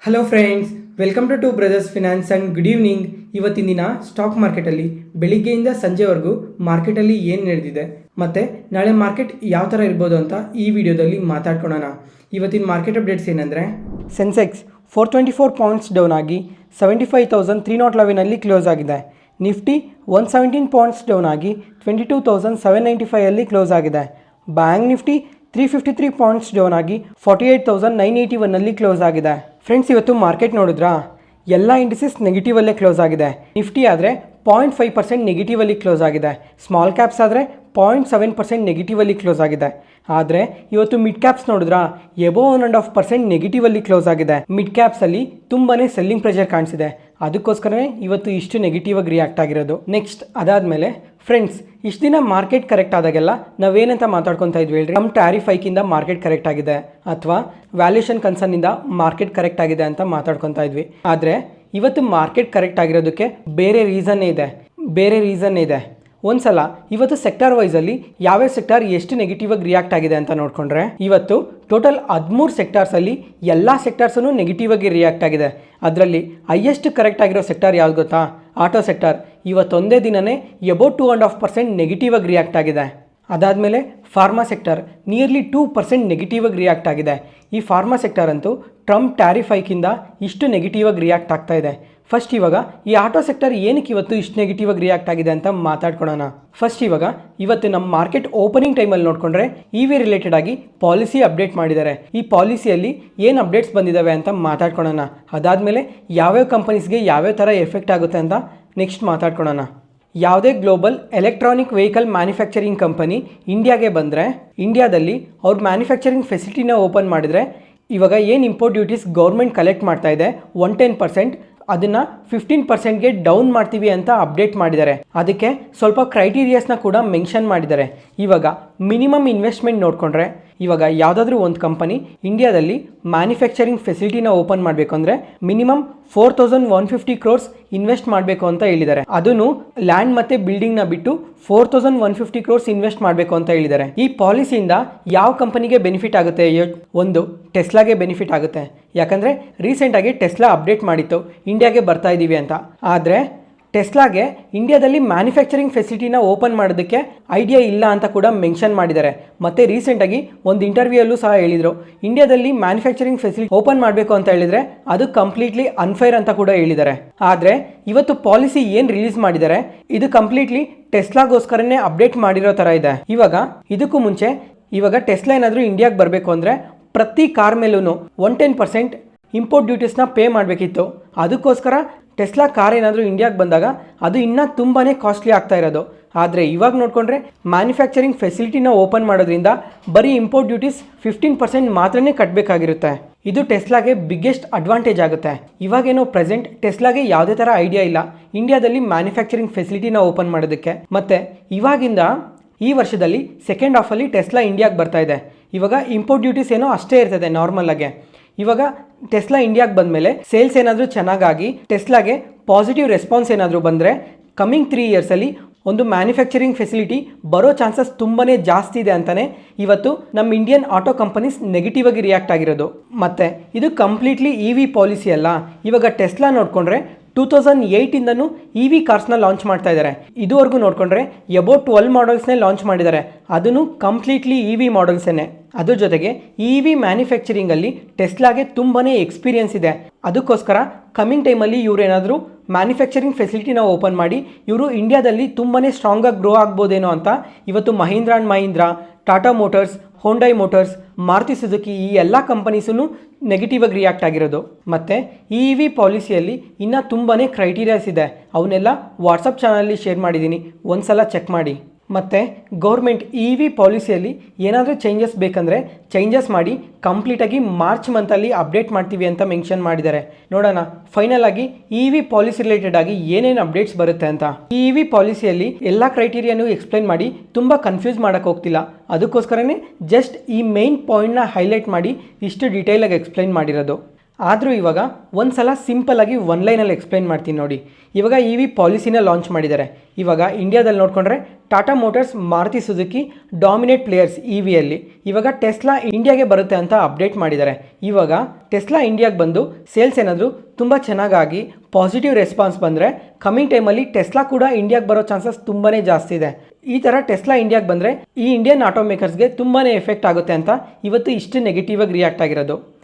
Hello friends, welcome to Brothers Finance and good evening. ಇವತ್ತಿನ ದಿನ stock ಮಾರ್ಕೆಟಲ್ಲಿ ಬೆಳಿಗ್ಗೆಯಿಂದ ಸಂಜೆವರೆಗೂ ಮಾರ್ಕೆಟಲ್ಲಿ ಏನು ನಡೆದಿದೆ ಮತ್ತು ನಾಳೆ ಮಾರ್ಕೆಟ್ ಯಾವ ಥರ ಇರ್ಬೋದು ಅಂತ ಈ ವಿಡಿಯೋದಲ್ಲಿ ಮಾತಾಡ್ಕೊಳ್ಳೋಣ. ಇವತ್ತಿನ ಮಾರ್ಕೆಟ್ ಅಪ್ಡೇಟ್ಸ್ ಏನಂದರೆ, ಸೆನ್ಸೆಕ್ಸ್ 424 ಪಾಯಿಂಟ್ಸ್ ಡೌನ್ ಆಗಿ 75,311 ಕ್ಲೋಸ್ ಆಗಿದೆ. ನಿಫ್ಟಿ 117 ಪಾಯಿಂಟ್ಸ್ ಡೌನ್ ಆಗಿ 22,795 ಕ್ಲೋಸ್ ಆಗಿದೆ. ಬ್ಯಾಂಕ್ ನಿಫ್ಟಿ 353 ಪಾಯಿಂಟ್ಸ್ ಡೌನ್ ಆಗಿ 48,981 ಕ್ಲೋಸ್ ಆಗಿದೆ. ಫ್ರೆಂಡ್ಸ್, ಇವತ್ತು ಮಾರ್ಕೆಟ್ ನೋಡಿದ್ರಾ, ಎಲ್ಲ ಇಂಡಿಸಸ್ ನೆಗೆಟಿವಲ್ಲೇ ಕ್ಲೋಸ್ ಆಗಿದೆ. ನಿಫ್ಟಿ ಆದರೆ 0.5% ನೆಗೆಟಿವಲ್ಲಿ ಕ್ಲೋಸ್ ಆಗಿದೆ. ಸ್ಮಾಲ್ ಕ್ಯಾಪ್ಸ್ ಆದರೆ 0.7% ನೆಗೆಟಿವಲ್ಲಿ ಕ್ಲೋಸ್ ಆಗಿದೆ. ಆದರೆ ಇವತ್ತು ಮಿಡ್ ಕ್ಯಾಪ್ಸ್ ನೋಡಿದ್ರಾ, ಎಬೋ 1.5% ನೆಗೆಟಿವಲ್ಲಿ ಕ್ಲೋಸ್ ಆಗಿದೆ. ಮಿಡ್ ಕ್ಯಾಪ್ಸಲ್ಲಿ ತುಂಬಾ ಸೆಲ್ಲಿಂಗ್ ಪ್ರೆಷರ್ ಕಾಣಿಸಿದೆ. ಅದಕ್ಕೋಸ್ಕರನೇ ಇವತ್ತು ಇಷ್ಟು ನೆಗೆಟಿವ್ ಆಗಿ ರಿಯಾಕ್ಟ್ ಆಗಿರೋದು. ನೆಕ್ಸ್ಟ್ ಅದಾದಮೇಲೆ ಫ್ರೆಂಡ್ಸ್, ಇಷ್ಟು ದಿನ ಮಾರ್ಕೆಟ್ ಕರೆಕ್ಟ್ ಆದಾಗೆಲ್ಲ ನಾವೇನಂತ ಮಾತಾಡ್ಕೊತಾ ಇದ್ವಿ ಹೇಳ್ರಿ, ನಮ್ಮ ಟ್ಯಾರಿಫ್ ಹೈಕಿಂದ ಮಾರ್ಕೆಟ್ ಕರೆಕ್ಟ್ ಆಗಿದೆ ಅಥವಾ ವ್ಯಾಲ್ಯೂಷನ್ ಕನ್ಸರ್ನಿಂದ ಮಾರ್ಕೆಟ್ ಕರೆಕ್ಟ್ ಆಗಿದೆ ಅಂತ ಮಾತಾಡ್ಕೊತಾ ಇದ್ವಿ. ಆದರೆ ಇವತ್ತು ಮಾರ್ಕೆಟ್ ಕರೆಕ್ಟ್ ಆಗಿರೋದಕ್ಕೆ ಬೇರೆ ರೀಸನ್ನೇ ಇದೆ. ಒಂದ್ಸಲ ಇವತ್ತು ಸೆಕ್ಟಾರ್ ವೈಸಲ್ಲಿ ಯಾವ್ಯಾವ ಸೆಕ್ಟಾರ್ ಎಷ್ಟು ನೆಗೆಟಿವ್ ಆಗಿ ರಿಯಾಕ್ಟ್ ಆಗಿದೆ ಅಂತ ನೋಡಿಕೊಂಡ್ರೆ, ಇವತ್ತು ಟೋಟಲ್ 13 ಸೆಕ್ಟಾರ್ಸಲ್ಲಿ ಎಲ್ಲ ಸೆಕ್ಟಾರ್ಸೂ ನೆಗೆಟಿವ್ ಆಗಿ ರಿಯಾಕ್ಟ್ ಆಗಿದೆ. ಅದರಲ್ಲಿ ಹೈಯೆಸ್ಟ್ ಕರೆಕ್ಟ್ ಆಗಿರೋ ಸೆಕ್ಟಾರ್ ಯಾವ್ದು ಗೊತ್ತಾ? Auto sector. ಇವತ್ತೊಂದೇ ದಿನನೇ ಅಬೌಟ್ 2.5% ನೆಗೆಟಿವ್ ಆಗಿ ರಿಯಾಕ್ಟ್ ಆಗಿದೆ. ಅದಾದಮೇಲೆ ಫಾರ್ಮಾ ಸೆಕ್ಟರ್ ನಿಯರ್ಲಿ 2% ನೆಗೆಟಿವ್ ಆಗಿ ರಿಯಾಕ್ಟ್ ಆಗಿದೆ. ಈ ಫಾರ್ಮಾ ಸೆಕ್ಟರ್ ಅಂತೂ ಟ್ರಂಪ್ ಟ್ಯಾರಿಫ್ ಹೈಕಿಂದ ಇಷ್ಟು ನೆಗೆಟಿವ್ ಆಗಿ ರಿಯಾಕ್ಟ್ ಆಗ್ತಾ ಇದೆ. ಫಸ್ಟ್ ಇವಾಗ ಈ ಆಟೋ ಸೆಕ್ಟರ್ ಏನಕ್ಕೆ ಇವತ್ತು ಇಷ್ಟು ನೆಗೆಟಿವ್ ಆಗಿ ರಿಯಾಕ್ಟ್ ಆಗಿದೆ ಅಂತ ಮಾತಾಡ್ಕೊಳ್ಳೋಣ. ಫಸ್ಟ್ ಇವತ್ತು ನಮ್ಮ ಮಾರ್ಕೆಟ್ ಓಪನಿಂಗ್ ಟೈಮಲ್ಲಿ ನೋಡಿಕೊಂಡ್ರೆ ಇವಿ ರಿಲೇಟೆಡ್ ಆಗಿ ಪಾಲಿಸಿ ಅಪ್ಡೇಟ್ ಮಾಡಿದ್ದಾರೆ. ಈ ಪಾಲಿಸಿಯಲ್ಲಿ ಏನು ಅಪ್ಡೇಟ್ಸ್ ಬಂದಿದ್ದಾವೆ ಅಂತ ಮಾತಾಡ್ಕೊಳ್ಳೋಣ. ಅದಾದಮೇಲೆ ಯಾವ್ಯಾವ ಕಂಪನೀಸ್ಗೆ ಯಾವ್ಯಾವ ಥರ ಎಫೆಕ್ಟ್ ಆಗುತ್ತೆ ಅಂತ ನೆಕ್ಸ್ಟ್ ಮಾತಾಡ್ಕೊಳ್ಳೋಣ. ಯಾವುದೇ global electronic vehicle manufacturing company ಇಂಡಿಯಾಗೆ ಬಂದರೆ, ಇಂಡಿಯಾದಲ್ಲಿ ಅವ್ರ ಮ್ಯಾನುಫ್ಯಾಕ್ಚರಿಂಗ್ ಫೆಸಿಲಿಟಿನ ಓಪನ್ ಮಾಡಿದರೆ, ಇವಾಗ ಏನು ಇಂಪೋರ್ಟ್ ಡ್ಯೂಟೀಸ್ ಗೌರ್ಮೆಂಟ್ ಕಲೆಕ್ಟ್ ಮಾಡ್ತಾ ಇದೆ 110%, ಅದನ್ನು 15%ಗೆ ಡೌನ್ ಮಾಡ್ತೀವಿ ಅಂತ ಅಪ್ಡೇಟ್ ಮಾಡಿದ್ದಾರೆ. ಅದಕ್ಕೆ ಸ್ವಲ್ಪ ಕ್ರೈಟೀರಿಯಾಸ್ನ ಕೂಡ ಮೆನ್ಷನ್ ಮಾಡಿದ್ದಾರೆ. ಇವಾಗ ಮಿನಿಮಮ್ ಇನ್ವೆಸ್ಟ್ಮೆಂಟ್ ನೋಡಿಕೊಂಡ್ರೆ, ಇವಾಗ ಯಾವುದಾದ್ರೂ ಒಂದು ಕಂಪನಿ ಇಂಡಿಯಾದಲ್ಲಿ ಮ್ಯಾನುಫ್ಯಾಕ್ಚರಿಂಗ್ ಫೆಸಿಲಿಟಿನ ಓಪನ್ ಮಾಡಬೇಕು ಅಂದರೆ ಮಿನಿಮಮ್ 4,150 crores ಇನ್ವೆಸ್ಟ್ ಮಾಡಬೇಕು ಅಂತ ಹೇಳಿದ್ದಾರೆ. ಅದನ್ನು ಲ್ಯಾಂಡ್ ಮತ್ತು ಬಿಲ್ಡಿಂಗ್ನ ಬಿಟ್ಟು 4,150 crores ಇನ್ವೆಸ್ಟ್ ಮಾಡಬೇಕು ಅಂತ ಹೇಳಿದ್ದಾರೆ. ಈ ಪಾಲಿಸಿಯಿಂದ ಯಾವ ಕಂಪನಿಗೆ ಬೆನಿಫಿಟ್ ಆಗುತ್ತೆ? ಒಂದು ಟೆಸ್ಲಾಗೆ ಬೆನಿಫಿಟ್ ಆಗುತ್ತೆ. ಯಾಕಂದರೆ ರೀಸೆಂಟಾಗಿ ಟೆಸ್ಲಾ ಅಪ್ಡೇಟ್ ಮಾಡಿತ್ತು ಇಂಡಿಯಾಗೆ ಬರ್ತಾ ಇದ್ದೀವಿ ಅಂತ. ಆದರೆ ಟೆಸ್ಲಾಗೆ ಇಂಡಿಯಾದಲ್ಲಿ ಮ್ಯಾನುಫ್ಯಾಕ್ಚರಿಂಗ್ ಫೆಸಿಲಿಟಿನ ಓಪನ್ ಮಾಡೋದಕ್ಕೆ ಐಡಿಯಾ ಇಲ್ಲ ಅಂತ ಕೂಡ ಮೆನ್ಷನ್ ಮಾಡಿದ್ದಾರೆ. ಮತ್ತು ರೀಸೆಂಟಾಗಿ ಒಂದು ಇಂಟರ್ವ್ಯೂಯಲ್ಲೂ ಸಹ ಹೇಳಿದರು, ಇಂಡಿಯಾದಲ್ಲಿ ಮ್ಯಾನುಫ್ಯಾಕ್ಚರಿಂಗ್ ಫೆಸಿಲಿಟಿ ಓಪನ್ ಮಾಡಬೇಕು ಅಂತ ಹೇಳಿದರೆ ಅದು ಕಂಪ್ಲೀಟ್ಲಿ ಅನ್ಫೇರ್ ಅಂತ ಕೂಡ ಹೇಳಿದ್ದಾರೆ. ಆದರೆ ಇವತ್ತು ಪಾಲಿಸಿ ಏನು ರಿಲೀಸ್ ಮಾಡಿದ್ದಾರೆ, ಇದು ಕಂಪ್ಲೀಟ್ಲಿ ಟೆಸ್ಲಾಗೋಸ್ಕರನೇ ಅಪ್ಡೇಟ್ ಮಾಡಿರೋ ಥರ ಇದೆ. ಇದಕ್ಕೂ ಮುಂಚೆ ಟೆಸ್ಲಾ ಏನಾದರೂ ಇಂಡಿಯಾಗೆ ಬರಬೇಕು ಅಂದರೆ ಪ್ರತಿ ಕಾರ್ ಮೇಲೂ 110% ಇಂಪೋರ್ಟ್ ಡ್ಯೂಟೀಸ್ನ ಪೇ ಮಾಡಬೇಕಿತ್ತು. ಅದಕ್ಕೋಸ್ಕರ ಟೆಸ್ಲಾ ಕಾರ್ ಏನಾದರೂ ಇಂಡಿಯಾಗೆ ಬಂದಾಗ ಅದು ಇನ್ನೂ ತುಂಬಾ ಕಾಸ್ಟ್ಲಿ ಆಗ್ತಾ ಇರೋದು. ಆದರೆ ಇವಾಗ ನೋಡಿಕೊಂಡ್ರೆ ಮ್ಯಾನುಫ್ಯಾಕ್ಚರಿಂಗ್ ಫೆಸಿಲಿಟಿನ ಓಪನ್ ಮಾಡೋದ್ರಿಂದ ಬರೀ ಇಂಪೋರ್ಟ್ ಡ್ಯೂಟೀಸ್ 15% ಮಾತ್ರನೇ ಕಟ್ಟಬೇಕಾಗಿರುತ್ತೆ. ಇದು ಟೆಸ್ಲಾಗೆ ಬಿಗ್ಗೆಸ್ಟ್ ಅಡ್ವಾಂಟೇಜ್ ಆಗುತ್ತೆ. ಇವಾಗೇನೋ ಪ್ರೆಸೆಂಟ್ ಟೆಸ್ಲಾಗೆ ಯಾವುದೇ ಥರ ಐಡಿಯಾ ಇಲ್ಲ ಇಂಡಿಯಾದಲ್ಲಿ ಮ್ಯಾನುಫ್ಯಾಕ್ಚರಿಂಗ್ ಫೆಸಿಲಿಟಿನ ಓಪನ್ ಮಾಡೋದಕ್ಕೆ. ಮತ್ತು ಇವಾಗಿಂದ ಈ ವರ್ಷದಲ್ಲಿ ಸೆಕೆಂಡ್ ಹಾಫಲ್ಲಿ ಟೆಸ್ಲಾ ಇಂಡಿಯಾಗೆ ಬರ್ತಾ ಇದೆ. ಇವಾಗ ಇಂಪೋರ್ಟ್ ಡ್ಯೂಟೀಸ್ ಏನೋ ಅಷ್ಟೇ ಇರ್ತದೆ ನಾರ್ಮಲಾಗೆ. ಇವಾಗ ಟೆಸ್ಲಾ ಇಂಡಿಯಾಗೆ ಬಂದಮೇಲೆ ಸೇಲ್ಸ್ ಏನಾದರೂ ಚೆನ್ನಾಗಾಗಿ ಟೆಸ್ಲಾಗೆ ಪಾಸಿಟಿವ್ ರೆಸ್ಪಾನ್ಸ್ ಏನಾದರೂ ಬಂದರೆ ಕಮಿಂಗ್ 3 ಇಯರ್ಸಲ್ಲಿ ಒಂದು ಮ್ಯಾನುಫ್ಯಾಕ್ಚರಿಂಗ್ ಫೆಸಿಲಿಟಿ ಬರೋ ಚಾನ್ಸಸ್ ತುಂಬಾ ಜಾಸ್ತಿ ಇದೆ ಅಂತಲೇ ಇವತ್ತು ನಮ್ಮ ಇಂಡಿಯನ್ ಆಟೋ ಕಂಪನೀಸ್ ನೆಗೆಟಿವ್ ಆಗಿ ರಿಯಾಕ್ಟ್ ಆಗಿರೋದು. ಮತ್ತು ಇದು ಕಂಪ್ಲೀಟ್ಲಿ ಇವಿ ಪಾಲಿಸಿ ಅಲ್ಲ. ಇವಾಗ ಟೆಸ್ಲಾ ನೋಡಿಕೊಂಡ್ರೆ 2008ಇಂದನೂ ಇವಿ ಕಾರ್ಸ್ನ ಲಾಂಚ್ ಮಾಡ್ತಾ ಇದ್ದಾರೆ. ಇದುವರೆಗೂ ನೋಡಿಕೊಂಡ್ರೆ ಅಬೌಟ್ 12 ಮಾಡಲ್ಸ್ನೇ ಲಾಂಚ್ ಮಾಡಿದ್ದಾರೆ. ಅದನ್ನು ಕಂಪ್ಲೀಟ್ಲಿ ಇವಿ ಮಾಡಲ್ಸೇನೆ. ಅದ್ರ ಜೊತೆಗೆ ಇವಿ ಮ್ಯಾನುಫ್ಯಾಕ್ಚರಿಂಗಲ್ಲಿ ಟೆಸ್ಲಾಗೆ ತುಂಬಾ ಎಕ್ಸ್ಪೀರಿಯನ್ಸ್ ಇದೆ. ಅದಕ್ಕೋಸ್ಕರ ಕಮಿಂಗ್ ಟೈಮಲ್ಲಿ ಇವರೇನಾದರೂ ಮ್ಯಾನುಫ್ಯಾಕ್ಚರಿಂಗ್ ಫೆಸಿಲಿಟಿನ ಓಪನ್ ಮಾಡಿ ಇವರು ಇಂಡಿಯಾದಲ್ಲಿ ತುಂಬಾ ಸ್ಟ್ರಾಂಗಾಗಿ ಗ್ರೋ ಆಗ್ಬೋದೇನೋ ಅಂತ ಇವತ್ತು Mahindra and Mahindra, Tata motors, Hyundai motors, Maruti Suzuki ಈ ಎಲ್ಲ ಕಂಪನೀಸೂ ನೆಗೆಟಿವ್ ಆಗಿ ರಿಯಾಕ್ಟ್ ಆಗಿರೋದು. ಮತ್ತು ಈ ಇವಿ ಪಾಲಿಸಿಯಲ್ಲಿ ಇನ್ನೂ ತುಂಬಾ ಕ್ರೈಟೀರಿಯಾಸ್ ಇದೆ. ಅವನ್ನೆಲ್ಲ ವಾಟ್ಸಪ್ ಚಾನಲಲ್ಲಿ ಶೇರ್ ಮಾಡಿದ್ದೀನಿ, ಒಂದು ಸಲ ಚೆಕ್ ಮಾಡಿ. ಮತ್ತು ಗೌರ್ಮೆಂಟ್ ಇ ವಿ ಪಾಲಿಸಿಯಲ್ಲಿ ಏನಾದರೂ ಚೇಂಜಸ್ ಬೇಕಂದರೆ ಚೇಂಜಸ್ ಮಾಡಿ ಕಂಪ್ಲೀಟಾಗಿ ಮಾರ್ಚ್ ಮಂತಲ್ಲಿ ಅಪ್ಡೇಟ್ ಮಾಡ್ತೀವಿ ಅಂತ ಮೆನ್ಷನ್ ಮಾಡಿದ್ದಾರೆ. ನೋಡೋಣ ಫೈನಲ್ ಆಗಿ ಇ ವಿ ಪಾಲಿಸಿ ರಿಲೇಟೆಡ್ ಆಗಿ ಏನೇನು ಅಪ್ಡೇಟ್ಸ್ ಬರುತ್ತೆ ಅಂತ. ಈ ಇ ವಿ ಪಾಲಿಸಿಯಲ್ಲಿ ಎಲ್ಲ ಕ್ರೈಟೀರಿಯಾನು ಎಕ್ಸ್ಪ್ಲೈನ್ ಮಾಡಿ ತುಂಬ ಕನ್ಫ್ಯೂಸ್ ಮಾಡೋಕ್ಕೆ ಹೋಗ್ತಿಲ್ಲ. ಅದಕ್ಕೋಸ್ಕರನೇ ಜಸ್ಟ್ ಈ ಮೇನ್ ಪಾಯಿಂಟ್ನ ಹೈಲೈಟ್ ಮಾಡಿ ಇಷ್ಟು ಡೀಟೇಲಾಗಿ ಎಕ್ಸ್ಪ್ಲೈನ್ ಮಾಡಿರೋದು. ಆದರೂ ಇವಾಗ ಒಂದು ಸಲ ಸಿಂಪಲ್ಲಾಗಿ ಒನ್ ಲೈನಲ್ಲಿ ಎಕ್ಸ್ಪ್ಲೈನ್ ಮಾಡ್ತೀನಿ ನೋಡಿ. ಇವಾಗ ಇ ವಿ ಪಾಲಿಸಿನ ಲಾಂಚ್ ಮಾಡಿದ್ದಾರೆ. ಇವಾಗ ಇಂಡಿಯಾದಲ್ಲಿ ನೋಡಿಕೊಂಡ್ರೆ Tata motors, Maruti Suzuki dominate players E ವಿಯಲ್ಲಿ. ಇವಾಗ ಟೆಸ್ಲಾ ಇಂಡಿಯಾಗೆ ಬರುತ್ತೆ ಅಂತ ಅಪ್ಡೇಟ್ ಮಾಡಿದ್ದಾರೆ. ಇವಾಗ ಟೆಸ್ಲಾ ಇಂಡಿಯಾಗೆ ಬಂದು ಸೇಲ್ಸ್ ಏನಾದರೂ ತುಂಬ ಚೆನ್ನಾಗಿ ಪಾಸಿಟಿವ್ ರೆಸ್ಪಾನ್ಸ್ ಬಂದರೆ ಕಮಿಂಗ್ ಟೈಮಲ್ಲಿ ಟೆಸ್ಲಾ ಕೂಡ ಇಂಡಿಯಾಗೆ ಬರೋ ಚಾನ್ಸಸ್ ತುಂಬಾ ಜಾಸ್ತಿ ಇದೆ. ಈ ಥರ ಟೆಸ್ಲಾ ಇಂಡಿಯಾಗೆ ಬಂದರೆ ಈ ಇಂಡಿಯನ್ ಆಟೋ ಮೇಕರ್ಸ್ಗೆ ತುಂಬಾ ಎಫೆಕ್ಟ್ ಆಗುತ್ತೆ ಅಂತ ಇವತ್ತು ಇಷ್ಟು ನೆಗೆಟಿವ್ ಆಗಿ ರಿಯಾಕ್ಟ್ ಆಗಿರೋದು.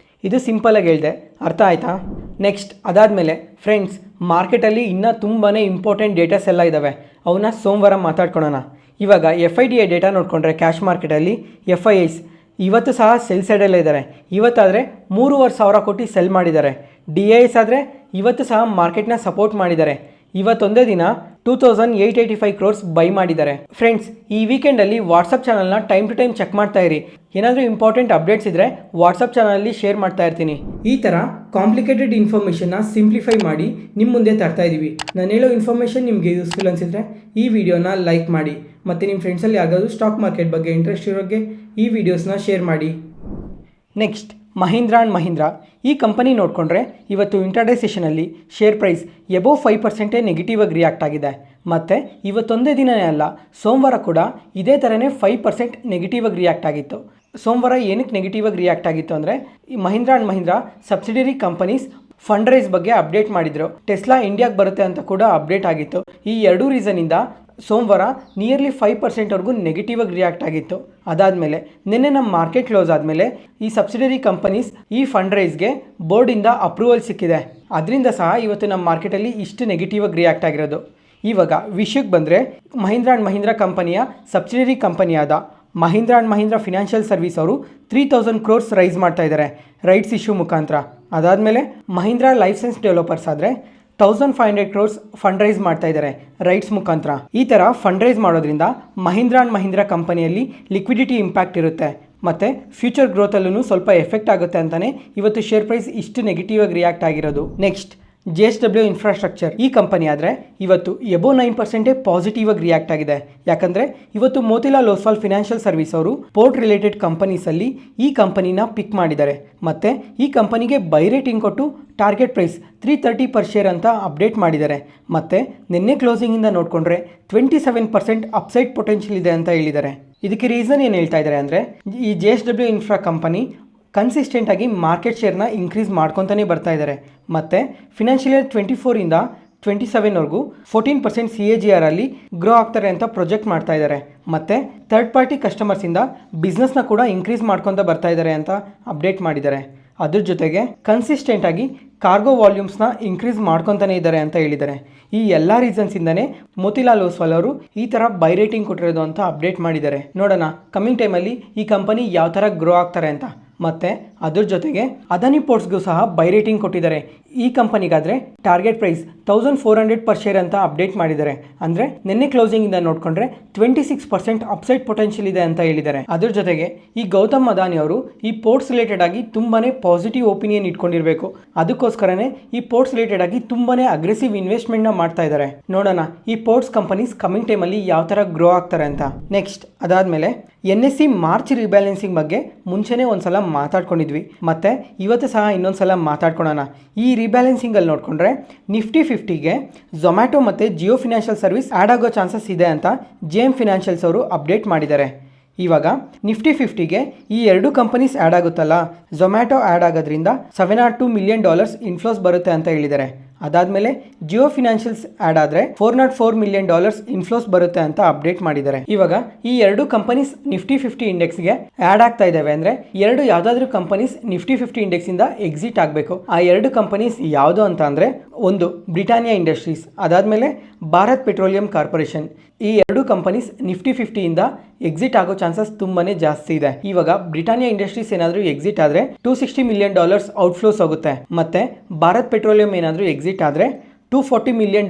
ಇದು ಸಿಂಪಲಾಗಿ ಹೇಳಿದೆ, ಅರ್ಥ ಆಯಿತಾ? ನೆಕ್ಸ್ಟ್ ಅದಾದಮೇಲೆ ಫ್ರೆಂಡ್ಸ್, ಮಾರ್ಕೆಟಲ್ಲಿ ಇನ್ನೂ ತುಂಬಾ ಇಂಪಾರ್ಟೆಂಟ್ ಡೇಟಾಸ್ ಎಲ್ಲ ಇದ್ದಾವೆ. ಅವನ್ನ ಸೋಮವಾರ ಮಾತಾಡ್ಕೊಳ್ಳೋಣ. ಇವಾಗ FIDI ಡೇಟಾ ನೋಡಿಕೊಂಡ್ರೆ ಕ್ಯಾಶ್ ಮಾರ್ಕೆಟಲ್ಲಿ FIIs ಇವತ್ತು ಸಹ ಸೆಲ್ ಸೈಡಲ್ಲೇ ಇದ್ದಾರೆ. ಇವತ್ತಾದರೆ 3,500 ಕೋಟಿ ಸೆಲ್ ಮಾಡಿದ್ದಾರೆ. DIs ಆದರೆ ಇವತ್ತು ಸಹ ಮಾರ್ಕೆಟ್ನ ಸಪೋರ್ಟ್ ಮಾಡಿದ್ದಾರೆ. ಇವತ್ತೊಂದೇ ದಿನ 2,885 ಕ್ರೋರ್ಸ್ ಬೈ ಮಾಡಿದ್ದಾರೆ. ಫ್ರೆಂಡ್ಸ್, ಈ ವೀಕೆಂಡಲ್ಲಿ ವಾಟ್ಸಪ್ ಚಾನಲ್ನ ಟೈಮ್ ಟು ಟೈಮ್ ಚೆಕ್ ಮಾಡ್ತಾ ಇರಿ. ಏನಾದರೂ ಇಂಪಾರ್ಟೆಂಟ್ ಅಪ್ಡೇಟ್ಸ್ ಇದ್ದರೆ ವಾಟ್ಸಪ್ ಚಾನಲಲ್ಲಿ ಶೇರ್ ಮಾಡ್ತಾ ಇರ್ತೀನಿ. ಈ ಥರ ಕಾಂಪ್ಲಿಕೇಟೆಡ್ ಇನ್ಫಾರ್ಮೇಷನ್ನ ಸಿಂಪ್ಲಿಫೈ ಮಾಡಿ ನಿಮ್ಮ ಮುಂದೆ ತರ್ತಾ ಇದ್ದೀವಿ. ನಾನು ಹೇಳೋ ಇನ್ಫಾರ್ಮೇಷನ್ ನಿಮಗೆ ಯೂಸ್ಫುಲ್ ಅನಿಸಿದರೆ ಈ ವಿಡಿಯೋನ ಲೈಕ್ ಮಾಡಿ, ಮತ್ತು ನಿಮ್ಮ ಫ್ರೆಂಡ್ಸಲ್ಲಿ ಯಾವ್ದಾದ್ರು ಸ್ಟಾಕ್ ಮಾರ್ಕೆಟ್ ಬಗ್ಗೆ ಇಂಟ್ರೆಸ್ಟ್ ಇರೋರಿಗೆ ಈ ವಿಡಿಯೋಸ್ನ ಶೇರ್ ಮಾಡಿ. ನೆಕ್ಸ್ಟ್, ಮಹೀಂದ್ರಾ ಆ್ಯಂಡ್ ಮಹೀಂದ್ರಾ ಈ ಕಂಪನಿ ನೋಡಿಕೊಂಡ್ರೆ ಇವತ್ತು ಇಂಟರ್ಡೇ ಸೆಷನಲ್ಲಿ ಶೇರ್ ಪ್ರೈಸ್ ಎಬೋವ್ 5% ನೆಗೆಟಿವ್ ಆಗಿ ರಿಯಾಕ್ಟ್ ಆಗಿದೆ. ಮತ್ತು ಇವತ್ತೊಂದೇ ದಿನವೇ ಅಲ್ಲ, ಸೋಮವಾರ ಕೂಡ ಇದೇ ಥರನೇ 5% ನೆಗೆಟಿವ್ ಆಗಿ ರಿಯಾಕ್ಟ್ ಆಗಿತ್ತು. ಸೋಮವಾರ ಏನಕ್ಕೆ ನೆಗೆಟಿವ್ ಆಗಿ ರಿಯಾಕ್ಟ್ ಆಗಿತ್ತು ಅಂದರೆ, ಈ Mahindra and Mahindra subsidiary companies fund raise ಬಗ್ಗೆ ಅಪ್ಡೇಟ್ ಮಾಡಿದರು. ಟೆಸ್ಲಾ ಇಂಡಿಯಾಗೆ ಬರುತ್ತೆ ಅಂತ ಕೂಡ ಅಪ್ಡೇಟ್ ಆಗಿತ್ತು. ಈ ಎರಡೂ ರೀಸನಿಂದ ಸೋಮವಾರ ನಿಯರ್ಲಿ 5%ವರೆಗೂ ನೆಗೆಟಿವ್ ಆಗಿ ರಿಯಾಕ್ಟ್ ಆಗಿತ್ತು. ಅದಾದಮೇಲೆ ನಿನ್ನೆ ನಮ್ಮ ಮಾರ್ಕೆಟ್ ಕ್ಲೋಸ್ ಆದಮೇಲೆ ಈ ಸಬ್ಸಿಡರಿ ಕಂಪನೀಸ್ ಈ ಫಂಡ್ ರೈಸ್ಗೆ ಬೋರ್ಡಿಂದ ಅಪ್ರೂವಲ್ ಸಿಕ್ಕಿದೆ. ಅದರಿಂದ ಸಹ ಇವತ್ತು ನಮ್ಮ ಮಾರ್ಕೆಟಲ್ಲಿ ಇಷ್ಟು ನೆಗೆಟಿವ್ ಆಗಿ ರಿಯಾಕ್ಟ್ ಆಗಿರೋದು. ಇವಾಗ ವಿಷಯಕ್ಕೆ ಬಂದರೆ, ಮಹೀಂದ್ರಾ ಆ್ಯಂಡ್ ಮಹೀಂದ್ರಾ ಕಂಪನಿಯ ಸಬ್ಸಿಡರಿ ಕಂಪನಿಯಾದ Mahindra and Mahindra financial service ಅವರು 3,000 ಕ್ರೋರ್ಸ್ ರೈಸ್ ಮಾಡ್ತಾ ಇದ್ದಾರೆ ರೈಟ್ಸ್ ಇಶ್ಯೂ ಮುಖಾಂತರ. ಅದಾದಮೇಲೆ ಮಹೀಂದ್ರಾ ಲೈಫ್ ಸೈನ್ಸ್ ಡೆವಲಪರ್ಸ್ ಆದರೆ 1,500 ಕ್ರೋರ್ಸ್ ಫಂಡ್ ರೈಸ್ ಮಾಡ್ತಾ ಇದ್ದಾರೆ ರೈಟ್ಸ್ ಮುಖಾಂತರ. ಈ ಥರ ಫಂಡ್ ರೈಸ್ ಮಾಡೋದ್ರಿಂದ ಮಹೀಂದ್ರಾ ಆ್ಯಂಡ್ ಮಹೀಂದ್ರಾ ಕಂಪನಿಯಲ್ಲಿ ಲಿಕ್ವಿಡಿಟಿ ಇಂಪ್ಯಾಕ್ಟ್ ಇರುತ್ತೆ ಮತ್ತು ಫ್ಯೂಚರ್ ಗ್ರೋತಲ್ಲೂ ಸ್ವಲ್ಪ ಎಫೆಕ್ಟ್ ಆಗುತ್ತೆ ಅಂತಲೇ ಇವತ್ತು ಶೇರ್ ಪ್ರೈಸ್ ಇಷ್ಟು ನೆಗೆಟಿವ್ ಆಗಿ ರಿಯಾಕ್ಟ್ ಆಗಿರೋದು. ನೆಕ್ಸ್ಟ್, JSW ಇನ್ಫ್ರಾಸ್ಟ್ರಕ್ಚರ್ ಈ ಕಂಪನಿ ಆದರೆ ಇವತ್ತು ಎಬೋವ್ 9% ಪಾಸಿಟಿವ್ ಆಗಿ ರಿಯಾಕ್ಟ್ ಆಗಿದೆ. ಯಾಕಂದರೆ ಇವತ್ತು ಮೋತಿಲಾಲ್ ಓಸ್ವಾಲ್ ಫಿನಾನ್ಷಿಯಲ್ ಸರ್ವಿಸ್ ಅವರು ಪೋರ್ಟ್ ರಿಲೇಟೆಡ್ ಕಂಪನೀಸಲ್ಲಿ ಈ ಕಂಪನಿನ ಪಿಕ್ ಮಾಡಿದ್ದಾರೆ. ಮತ್ತು ಈ ಕಂಪನಿಗೆ ಬೈ ರೇಟಿಂಗ್ ಕೊಟ್ಟು ಟಾರ್ಗೆಟ್ ಪ್ರೈಸ್ 330 ಪರ್ ಶೇರ್ ಅಂತ ಅಪ್ಡೇಟ್ ಮಾಡಿದ್ದಾರೆ. ಮತ್ತು ನಿನ್ನೆ ಕ್ಲೋಸಿಂಗಿಂದ ನೋಡಿಕೊಂಡ್ರೆ 27% ಅಪ್ಸೈಡ್ ಪೊಟೆನ್ಷಿಯಲ್ ಇದೆ ಅಂತ ಹೇಳಿದ್ದಾರೆ. ಇದಕ್ಕೆ ರೀಸನ್ ಏನು ಹೇಳ್ತಾ ಇದ್ದಾರೆ ಅಂದರೆ, ಈ JSW ಇನ್ಫ್ರಾ ಕಂಪನಿ ಕನ್ಸಿಸ್ಟೆಂಟಾಗಿ ಮಾರ್ಕೆಟ್ ಶೇರ್ನ ಇನ್ಕ್ರೀಸ್ ಮಾಡ್ಕೊತಾನೆ ಬರ್ತಾ ಇದ್ದಾರೆ. ಮತ್ತು ಫಿನಾನ್ಷಿಯಲ್ ಇಯರ್ 24ಇಂದ 27ವರೆಗೂ 14% CAGR ಅಲ್ಲಿ ಗ್ರೋ ಆಗ್ತಾರೆ ಅಂತ ಪ್ರೊಜೆಕ್ಟ್ ಮಾಡ್ತಾ ಇದ್ದಾರೆ. ಮತ್ತು ಥರ್ಡ್ ಪಾರ್ಟಿ ಕಸ್ಟಮರ್ಸಿಂದ ಬಿಸ್ನೆಸ್ನ ಕೂಡ ಇನ್ಕ್ರೀಸ್ ಮಾಡ್ಕೊತ ಬರ್ತಾ ಇದ್ದಾರೆ ಅಂತ ಅಪ್ಡೇಟ್ ಮಾಡಿದ್ದಾರೆ. ಅದ್ರ ಜೊತೆಗೆ ಕನ್ಸಿಸ್ಟೆಂಟಾಗಿ ಕಾರ್ಗೋ ವಾಲ್ಯೂಮ್ಸ್ನ ಇನ್ಕ್ರೀಸ್ ಮಾಡ್ಕೊತಾನೆ ಇದ್ದಾರೆ ಅಂತ ಹೇಳಿದ್ದಾರೆ. ಈ ಎಲ್ಲ ರೀಸನ್ಸಿಂದನೇ ಮೋತಿಲಾಲ್ ಓಸ್ವಾಲ್ ಅವರು ಈ ಥರ ಬೈ ರೇಟಿಂಗ್ ಕೊಟ್ಟಿರೋದು ಅಂತ ಅಪ್ಡೇಟ್ ಮಾಡಿದ್ದಾರೆ. ನೋಡೋಣ ಕಮಿಂಗ್ ಟೈಮಲ್ಲಿ ಈ ಕಂಪನಿ ಯಾವ ಥರ ಗ್ರೋ ಆಗ್ತಾರೆ ಅಂತ. ಮತ್ತು ಅದ್ರ ಜೊತೆಗೆ ಅದಾನಿ ಪೋರ್ಟ್ಸ್ಗೂ ಸಹ ಬೈ ರೇಟಿಂಗ್ ಕೊಟ್ಟಿದ್ದಾರೆ. ಈ ಕಂಪನಿಗಾದರೆ ಟಾರ್ಗೆಟ್ ಪ್ರೈಸ್ 1,400 ಪರ್ ಶೇರ್ ಅಂತ ಅಪ್ಡೇಟ್ ಮಾಡಿದ್ದಾರೆ. ಅಂದರೆ ನಿನ್ನೆ ಕ್ಲೋಸಿಂಗಿಂದ ನೋಡಿಕೊಂಡ್ರೆ 26% ಅಪ್ಸೈಡ್ ಪೊಟೆನ್ಷಿಯಲ್ ಇದೆ ಅಂತ ಹೇಳಿದ್ದಾರೆ. ಅದ್ರ ಜೊತೆಗೆ ಈ ಗೌತಮ್ ಅದಾನಿ ಅವರು ಈ ಪೋರ್ಟ್ಸ್ ರಿಲೇಟೆಡ್ ಆಗಿ ತುಂಬಾ ಪಾಸಿಟಿವ್ ಒಪಿನಿಯನ್ ಇಟ್ಕೊಂಡಿರಬೇಕು. ಅದಕ್ಕೋಸ್ಕರನೇ ಈ ಪೋರ್ಟ್ಸ್ ರಿಲೇಟೆಡ್ ಆಗಿ ತುಂಬಾ ಅಗ್ರೆಸಿವ್ ಇನ್ವೆಸ್ಟ್ಮೆಂಟ್ನ ಮಾಡ್ತಾ ಇದ್ದಾರೆ. ನೋಡೋಣ ಈ ಪೋರ್ಟ್ಸ್ ಕಂಪನೀಸ್ ಕಮಿಂಗ್ ಟೈಮಲ್ಲಿ ಯಾವ ಥರ ಗ್ರೋ ಆಗ್ತಾರೆ ಅಂತ. ನೆಕ್ಸ್ಟ್ ಅದಾದಮೇಲೆ NSE ಮಾರ್ಚ್ ರಿಬ್ಯಾಲೆನ್ಸಿಂಗ್ ಬಗ್ಗೆ ಮುಂಚೆನೇ ಒಂದ್ಸಲ ಮಾತಾಡ್ಕೊಂಡಿದ್ವಿ, ಮತ್ತು ಇವತ್ತು ಸಹ ಇನ್ನೊಂದು ಸಲ ಮಾತಾಡ್ಕೊಳ್ಳೋಣ. ಈ ರಿಬ್ಯಾಲೆನ್ಸಿಂಗಲ್ಲಿ ನೋಡಿಕೊಂಡ್ರೆ ನಿಫ್ಟಿ 50ಗೆ ಝೊಮ್ಯಾಟೊ ಮತ್ತು ಜಿಯೋ ಫಿನಾನ್ಷಿಯಲ್ ಸರ್ವಿಸ್ ಆ್ಯಡ್ ಆಗೋ ಚಾನ್ಸಸ್ ಇದೆ ಅಂತ JM ಫಿನಾನ್ಷಿಯಲ್ಸ್ ಅವರು ಅಪ್ಡೇಟ್ ಮಾಡಿದ್ದಾರೆ. ಇವಾಗ ನಿಫ್ಟಿ 50ಗೆ ಈ ಎರಡು ಕಂಪನೀಸ್ ಆ್ಯಡ್ ಆಗುತ್ತಲ್ಲ, ಝೊಮ್ಯಾಟೊ ಆ್ಯಡ್ ಆಗೋದ್ರಿಂದ $702 ಮಿಲಿಯನ್ ಇನ್ಫ್ಲೋಸ್ ಬರುತ್ತೆ ಅಂತ ಹೇಳಿದ್ದಾರೆ. ಅದಾದಮೇಲೆ ಜಿಯೋ ಫಿನಾನ್ಷಿಯಲ್ಸ್ ಆ್ಯಡ್ ಆದರೆ $404 ಮಿಲಿಯನ್ ಇನ್ಫ್ಲೋಸ್ ಬರುತ್ತೆ ಅಂತ ಅಪ್ಡೇಟ್ ಮಾಡಿದ್ದಾರೆ. ಇವಾಗ ಈ ಎರಡು ಕಂಪನೀಸ್ ನಿಫ್ಟಿ 50 ಇಂಡೆಕ್ಸ್ಗೆ ಆ್ಯಡ್ ಆಗ್ತಾ ಇದ್ದಾವೆ ಅಂದರೆ ಎರಡು ಯಾವುದಾದ್ರೂ ಕಂಪನೀಸ್ ನಿಫ್ಟಿ 50 ಇಂಡೆಕ್ಸಿಂದ ಎಕ್ಸಿಟ್ ಆಗಬೇಕು. ಆ ಎರಡು ಕಂಪನೀಸ್ ಯಾವುದು ಅಂತ ಅಂದರೆ, ಒಂದು ಬ್ರಿಟಾನಿಯಾ ಇಂಡಸ್ಟ್ರೀಸ್, ಅದಾದಮೇಲೆ ಭಾರತ್ ಪೆಟ್ರೋಲಿಯಂ ಕಾರ್ಪೊರೇಷನ್. ಈ ಎರಡು ಕಂಪನೀಸ್ ನಿಫ್ಟಿ 50ಇಂದ ಎಕ್ಸಿಟ್ ಆಗೋ ಚಾನ್ಸಸ್ ತುಂಬಾ ಜಾಸ್ತಿ ಇದೆ. ಇವಾಗ ಬ್ರಿಟಾನಿಯಾ ಇಂಡಸ್ಟ್ರೀಸ್ ಏನಾದರೂ ಎಕ್ಸಿಟ್ ಆದರೆ $260 ಮಿಲಿಯನ್ ಔಟ್ಫ್ಲೋಸ್ ಆಗುತ್ತೆ. ಮತ್ತು ಭಾರತ್ ಪೆಟ್ರೋಲಿಯಂ ಏನಾದರೂ ಎಕ್ಸಿಟ್ ಆದರೆ $240 ಮಿಲಿಯನ್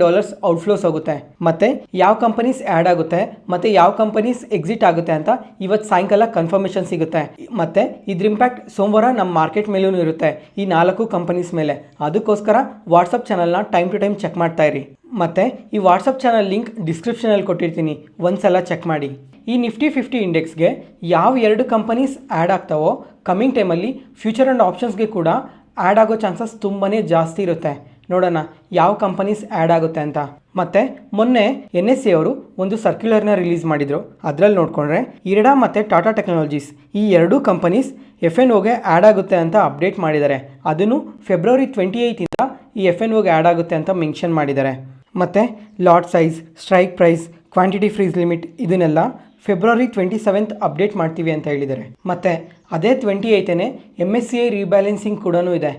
ಔಟ್ಫ್ಲೋಸ್ ಆಗುತ್ತೆ. ಮತ್ತು ಯಾವ ಕಂಪನೀಸ್ ಆ್ಯಡ್ ಆಗುತ್ತೆ ಮತ್ತು ಯಾವ ಕಂಪನೀಸ್ ಎಕ್ಸಿಟ್ ಆಗುತ್ತೆ ಅಂತ ಇವತ್ತು ಸಾಯಂಕಾಲ ಕನ್ಫರ್ಮೇಷನ್ ಸಿಗುತ್ತೆ. ಮತ್ತು ಇದ್ರ ಇಂಪ್ಯಾಕ್ಟ್ ಸೋಮವಾರ ನಮ್ಮ ಮಾರ್ಕೆಟ್ ಮೇಲೂ ಇರುತ್ತೆ, ಈ 4 ಕಂಪನೀಸ್ ಮೇಲೆ. ಅದಕ್ಕೋಸ್ಕರ ವಾಟ್ಸಪ್ ಚಾನಲ್ನ ಟೈಮ್ ಟು ಟೈಮ್ ಚೆಕ್ ಮಾಡ್ತಾ ಇರಿ. ಮತ್ತು ಈ ವಾಟ್ಸಪ್ ಚಾನಲ್ ಲಿಂಕ್ ಡಿಸ್ಕ್ರಿಪ್ಷನಲ್ಲಿ ಕೊಟ್ಟಿರ್ತೀನಿ, ಒಂದ್ಸಲ ಚೆಕ್ ಮಾಡಿ. ಈ ನಿಫ್ಟಿ 50 ಇಂಡೆಕ್ಸ್ಗೆ ಯಾವ ಎರಡು ಕಂಪನೀಸ್ ಆ್ಯಡ್ ಆಗ್ತಾವೋ ಕಮಿಂಗ್ ಟೈಮಲ್ಲಿ ಫ್ಯೂಚರ್ ಆ್ಯಂಡ್ ಆಪ್ಷನ್ಸ್ಗೆ ಕೂಡ ಆ್ಯಡ್ ಆಗೋ ಚಾನ್ಸಸ್ ತುಂಬಾ ಜಾಸ್ತಿ ಇರುತ್ತೆ. ನೋಡೋಣ ಯಾವ ಕಂಪನೀಸ್ ಆ್ಯಡ್ ಆಗುತ್ತೆ ಅಂತ. ಮತ್ತು ಮೊನ್ನೆ NSE ಅವರು ಒಂದು ಸರ್ಕ್ಯುಲರ್ನ ರಿಲೀಸ್ ಮಾಡಿದರು. ಅದರಲ್ಲಿ ನೋಡಿಕೊಂಡ್ರೆ ಇರಡಾ ಮತ್ತು ಟಾಟಾ ಟೆಕ್ನಾಲಜೀಸ್ ಈ ಎರಡೂ ಕಂಪನೀಸ್ F&Oಗೆ ಆ್ಯಡ್ ಆಗುತ್ತೆ ಅಂತ ಅಪ್ಡೇಟ್ ಮಾಡಿದ್ದಾರೆ. ಅದನ್ನು ಫೆಬ್ರವರಿ 28 ಈ F&Oಗೆ ಆ್ಯಡ್ ಆಗುತ್ತೆ ಅಂತ ಮೆನ್ಷನ್ ಮಾಡಿದ್ದಾರೆ. ಮತ್ತು lot size, strike price, quantity freeze limit ಇದನ್ನೆಲ್ಲ ಫೆಬ್ರವರಿ 27 ಅಪ್ಡೇಟ್ ಮಾಡ್ತೀವಿ ಅಂತ ಹೇಳಿದ್ದಾರೆ. ಮತ್ತು ಅದೇ 28ನೇ MSCI ರೀಬ್ಯಾಲೆನ್ಸಿಂಗ್ ಕೂಡ ಇದೆ.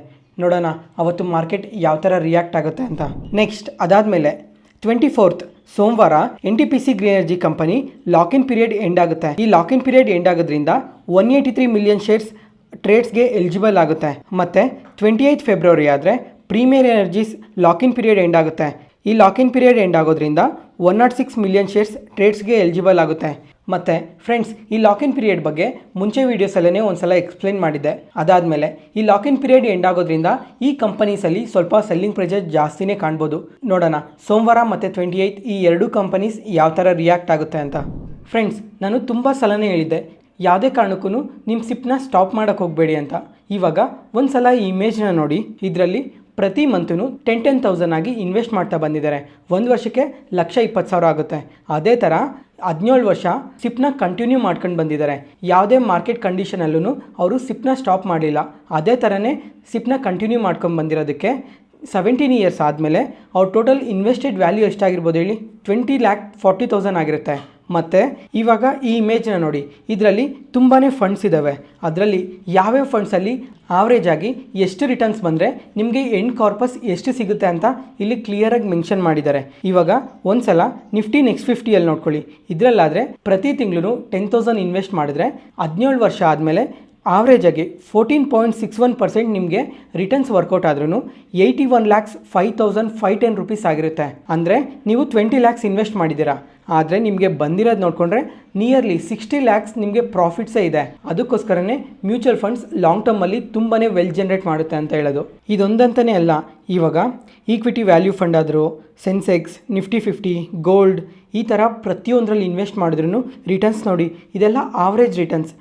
ನೋಡೋಣ ಅವತ್ತು ಮಾರ್ಕೆಟ್ ಯಾವ ಥರ ರಿಯಾಕ್ಟ್ ಆಗುತ್ತೆ ಅಂತ. ನೆಕ್ಸ್ಟ್ ಅದಾದಮೇಲೆ 24th ಸೋಮವಾರ NTPC green energy company lock-in period end ಆಗುತ್ತೆ. ಈ ಲಾಕ್-ಇನ್ ಪೀರಿಯಡ್ ಎಂಡ್ ಆಗೋದ್ರಿಂದ 183 ಮಿಲಿಯನ್ ಶೇರ್ಸ್ ಟ್ರೇಡ್ಸ್ಗೆ ಎಲಿಜಿಬಲ್ ಆಗುತ್ತೆ. ಮತ್ತು 28 ಫೆಬ್ರವರಿ ಆದರೆ ಪ್ರೀಮಿಯರ್ ಎನರ್ಜೀಸ್ ಲಾಕ್-ಇನ್ ಪೀರಿಯಡ್ ಎಂಡ್ ಆಗುತ್ತೆ. ಈ ಲಾಕ್-ಇನ್ ಪೀರಿಯಡ್ ಎಂಡ್ ಆಗೋದ್ರಿಂದ 106 ಮಿಲಿಯನ್ ಶೇರ್ಸ್ ಟ್ರೇಡ್ಸ್ಗೆ ಎಲಿಜಿಬಲ್ ಆಗುತ್ತೆ. ಮತ್ತು ಫ್ರೆಂಡ್ಸ್, ಈ ಲಾಕ್-ಇನ್ ಪೀರಿಯಡ್ ಬಗ್ಗೆ ಮುಂಚೆ ವೀಡಿಯೋಸಲ್ಲೇ ಒಂದು ಸಲ ಎಕ್ಸ್ಪ್ಲೈನ್ ಮಾಡಿದ್ದೆ. ಅದಾದಮೇಲೆ ಈ ಲಾಕ್-ಇನ್ ಪೀರಿಯಡ್ ಎಂಡ್ ಆಗೋದ್ರಿಂದ ಈ ಕಂಪನೀಸಲ್ಲಿ ಸ್ವಲ್ಪ ಸೆಲ್ಲಿಂಗ್ ಪ್ರೆಷರ್ ಜಾಸ್ತಿನೇ ಕಾಣ್ಬೋದು. ನೋಡೋಣ ಸೋಮವಾರ ಮತ್ತು 28 ಈ ಎರಡೂ ಕಂಪನೀಸ್ ಯಾವ ಥರ ರಿಯಾಕ್ಟ್ ಆಗುತ್ತೆ ಅಂತ. ಫ್ರೆಂಡ್ಸ್, ನಾನು ತುಂಬ ಸಲನೇ ಹೇಳಿದ್ದೆ ಯಾವುದೇ ಕಾರಣಕ್ಕೂ ನಿಮ್ಮ ಸಿಪ್ನ ಸ್ಟಾಪ್ ಮಾಡೋಕ್ಕೆ ಹೋಗಬೇಡಿ ಅಂತ. ಇವಾಗ ಒಂದು ಸಲ ಈ ಇಮೇಜ್ನ ನೋಡಿ. ಇದರಲ್ಲಿ ಪ್ರತಿ ಮಂತೂ 10,000 ಆಗಿ ಇನ್ವೆಸ್ಟ್ ಮಾಡ್ತಾ ಬಂದಿದ್ದಾರೆ. ಒಂದು ವರ್ಷಕ್ಕೆ 1,20,000 ಆಗುತ್ತೆ. ಅದೇ ಥರ 17 ವರ್ಷ ಸಿಪ್ನ ಕಂಟಿನ್ಯೂ ಮಾಡ್ಕೊಂಡು ಬಂದಿದ್ದಾರೆ. ಯಾವುದೇ ಮಾರ್ಕೆಟ್ ಕಂಡೀಷನಲ್ಲೂ ಅವರು ಸಿಪ್ನ ಸ್ಟಾಪ್ ಮಾಡಲಿಲ್ಲ. ಅದೇ ಥರನೇ ಸಿಪ್ನ ಕಂಟಿನ್ಯೂ ಮಾಡ್ಕೊಂಡು ಬಂದಿರೋದಕ್ಕೆ 17 ಇಯರ್ಸ್ ಆದಮೇಲೆ ಅವ್ರ ಟೋಟಲ್ ಇನ್ವೆಸ್ಟೆಡ್ ವ್ಯಾಲ್ಯೂ ಎಷ್ಟಾಗಿರ್ಬೋದು ಹೇಳಿ? 20,40,000 ಆಗಿರುತ್ತೆ. ಮತ್ತು ಇವಾಗ ಈ ಇಮೇಜ್ನ ನೋಡಿ. ಇದರಲ್ಲಿ ತುಂಬಾ ಫಂಡ್ಸ್ ಇದ್ದಾವೆ. ಅದರಲ್ಲಿ ಯಾವ್ಯಾವ ಫಂಡ್ಸಲ್ಲಿ ಆವ್ರೇಜ್ ಆಗಿ ಎಷ್ಟು ರಿಟರ್ನ್ಸ್ ಬಂದರೆ ನಿಮಗೆ ಎಂಡ್ ಕಾರ್ಪಸ್ ಎಷ್ಟು ಸಿಗುತ್ತೆ ಅಂತ ಇಲ್ಲಿ ಕ್ಲಿಯರಾಗಿ ಮೆನ್ಷನ್ ಮಾಡಿದ್ದಾರೆ. ಇವಾಗ ಒಂದು ಸಲ ನಿಫ್ಟಿ ನೆಕ್ಸ್ಟ್ 50ಯಲ್ಲಿ ನೋಡ್ಕೊಳ್ಳಿ. ಇದರಲ್ಲಾದರೆ ಪ್ರತಿ ತಿಂಗಳು 10,000 ಇನ್ವೆಸ್ಟ್ ಮಾಡಿದ್ರೆ 17 ವರ್ಷ ಆದಮೇಲೆ ಆವ್ರೇಜ್ ಆಗಿ 14.61% ನಿಮಗೆ ರಿಟರ್ನ್ಸ್ ವರ್ಕೌಟ್ ಆದ್ರೂ 81,05,510 ರೂಪೀಸ್ ಆಗಿರುತ್ತೆ. ಅಂದರೆ ನೀವು 20 lakhs ಇನ್ವೆಸ್ಟ್ ಮಾಡಿದ್ದೀರಾ, ಆದರೆ ನಿಮಗೆ ಬಂದಿರೋದು ನೋಡಿಕೊಂಡ್ರೆ ನಿಯರ್ಲಿ 60 lakhs ನಿಮಗೆ ಪ್ರಾಫಿಟ್ಸೇ ಇದೆ. ಅದಕ್ಕೋಸ್ಕರನೇ ಮ್ಯೂಚುವಲ್ ಫಂಡ್ಸ್ ಲಾಂಗ್ ಟರ್ಮಲ್ಲಿ ತುಂಬಾ ವೆಲ್ ಜನ್ರೇಟ್ ಮಾಡುತ್ತೆ ಅಂತ ಹೇಳೋದು. ಇದೊಂದಂತನೇ ಅಲ್ಲ, ಇವಾಗ ಈಕ್ವಿಟಿ ವ್ಯಾಲ್ಯೂ ಫಂಡ್ ಆದರೂ, ಸೆನ್ಸೆಕ್ಸ್, ನಿಫ್ಟಿ 50, ಗೋಲ್ಡ್ ಈ ಥರ ಪ್ರತಿಯೊಂದರಲ್ಲಿ ಇನ್ವೆಸ್ಟ್ ಮಾಡಿದ್ರೂ ರಿಟರ್ನ್ಸ್ ನೋಡಿ. ಇದೆಲ್ಲ ಆವ್ರೇಜ್ ರಿಟರ್ನ್ಸ್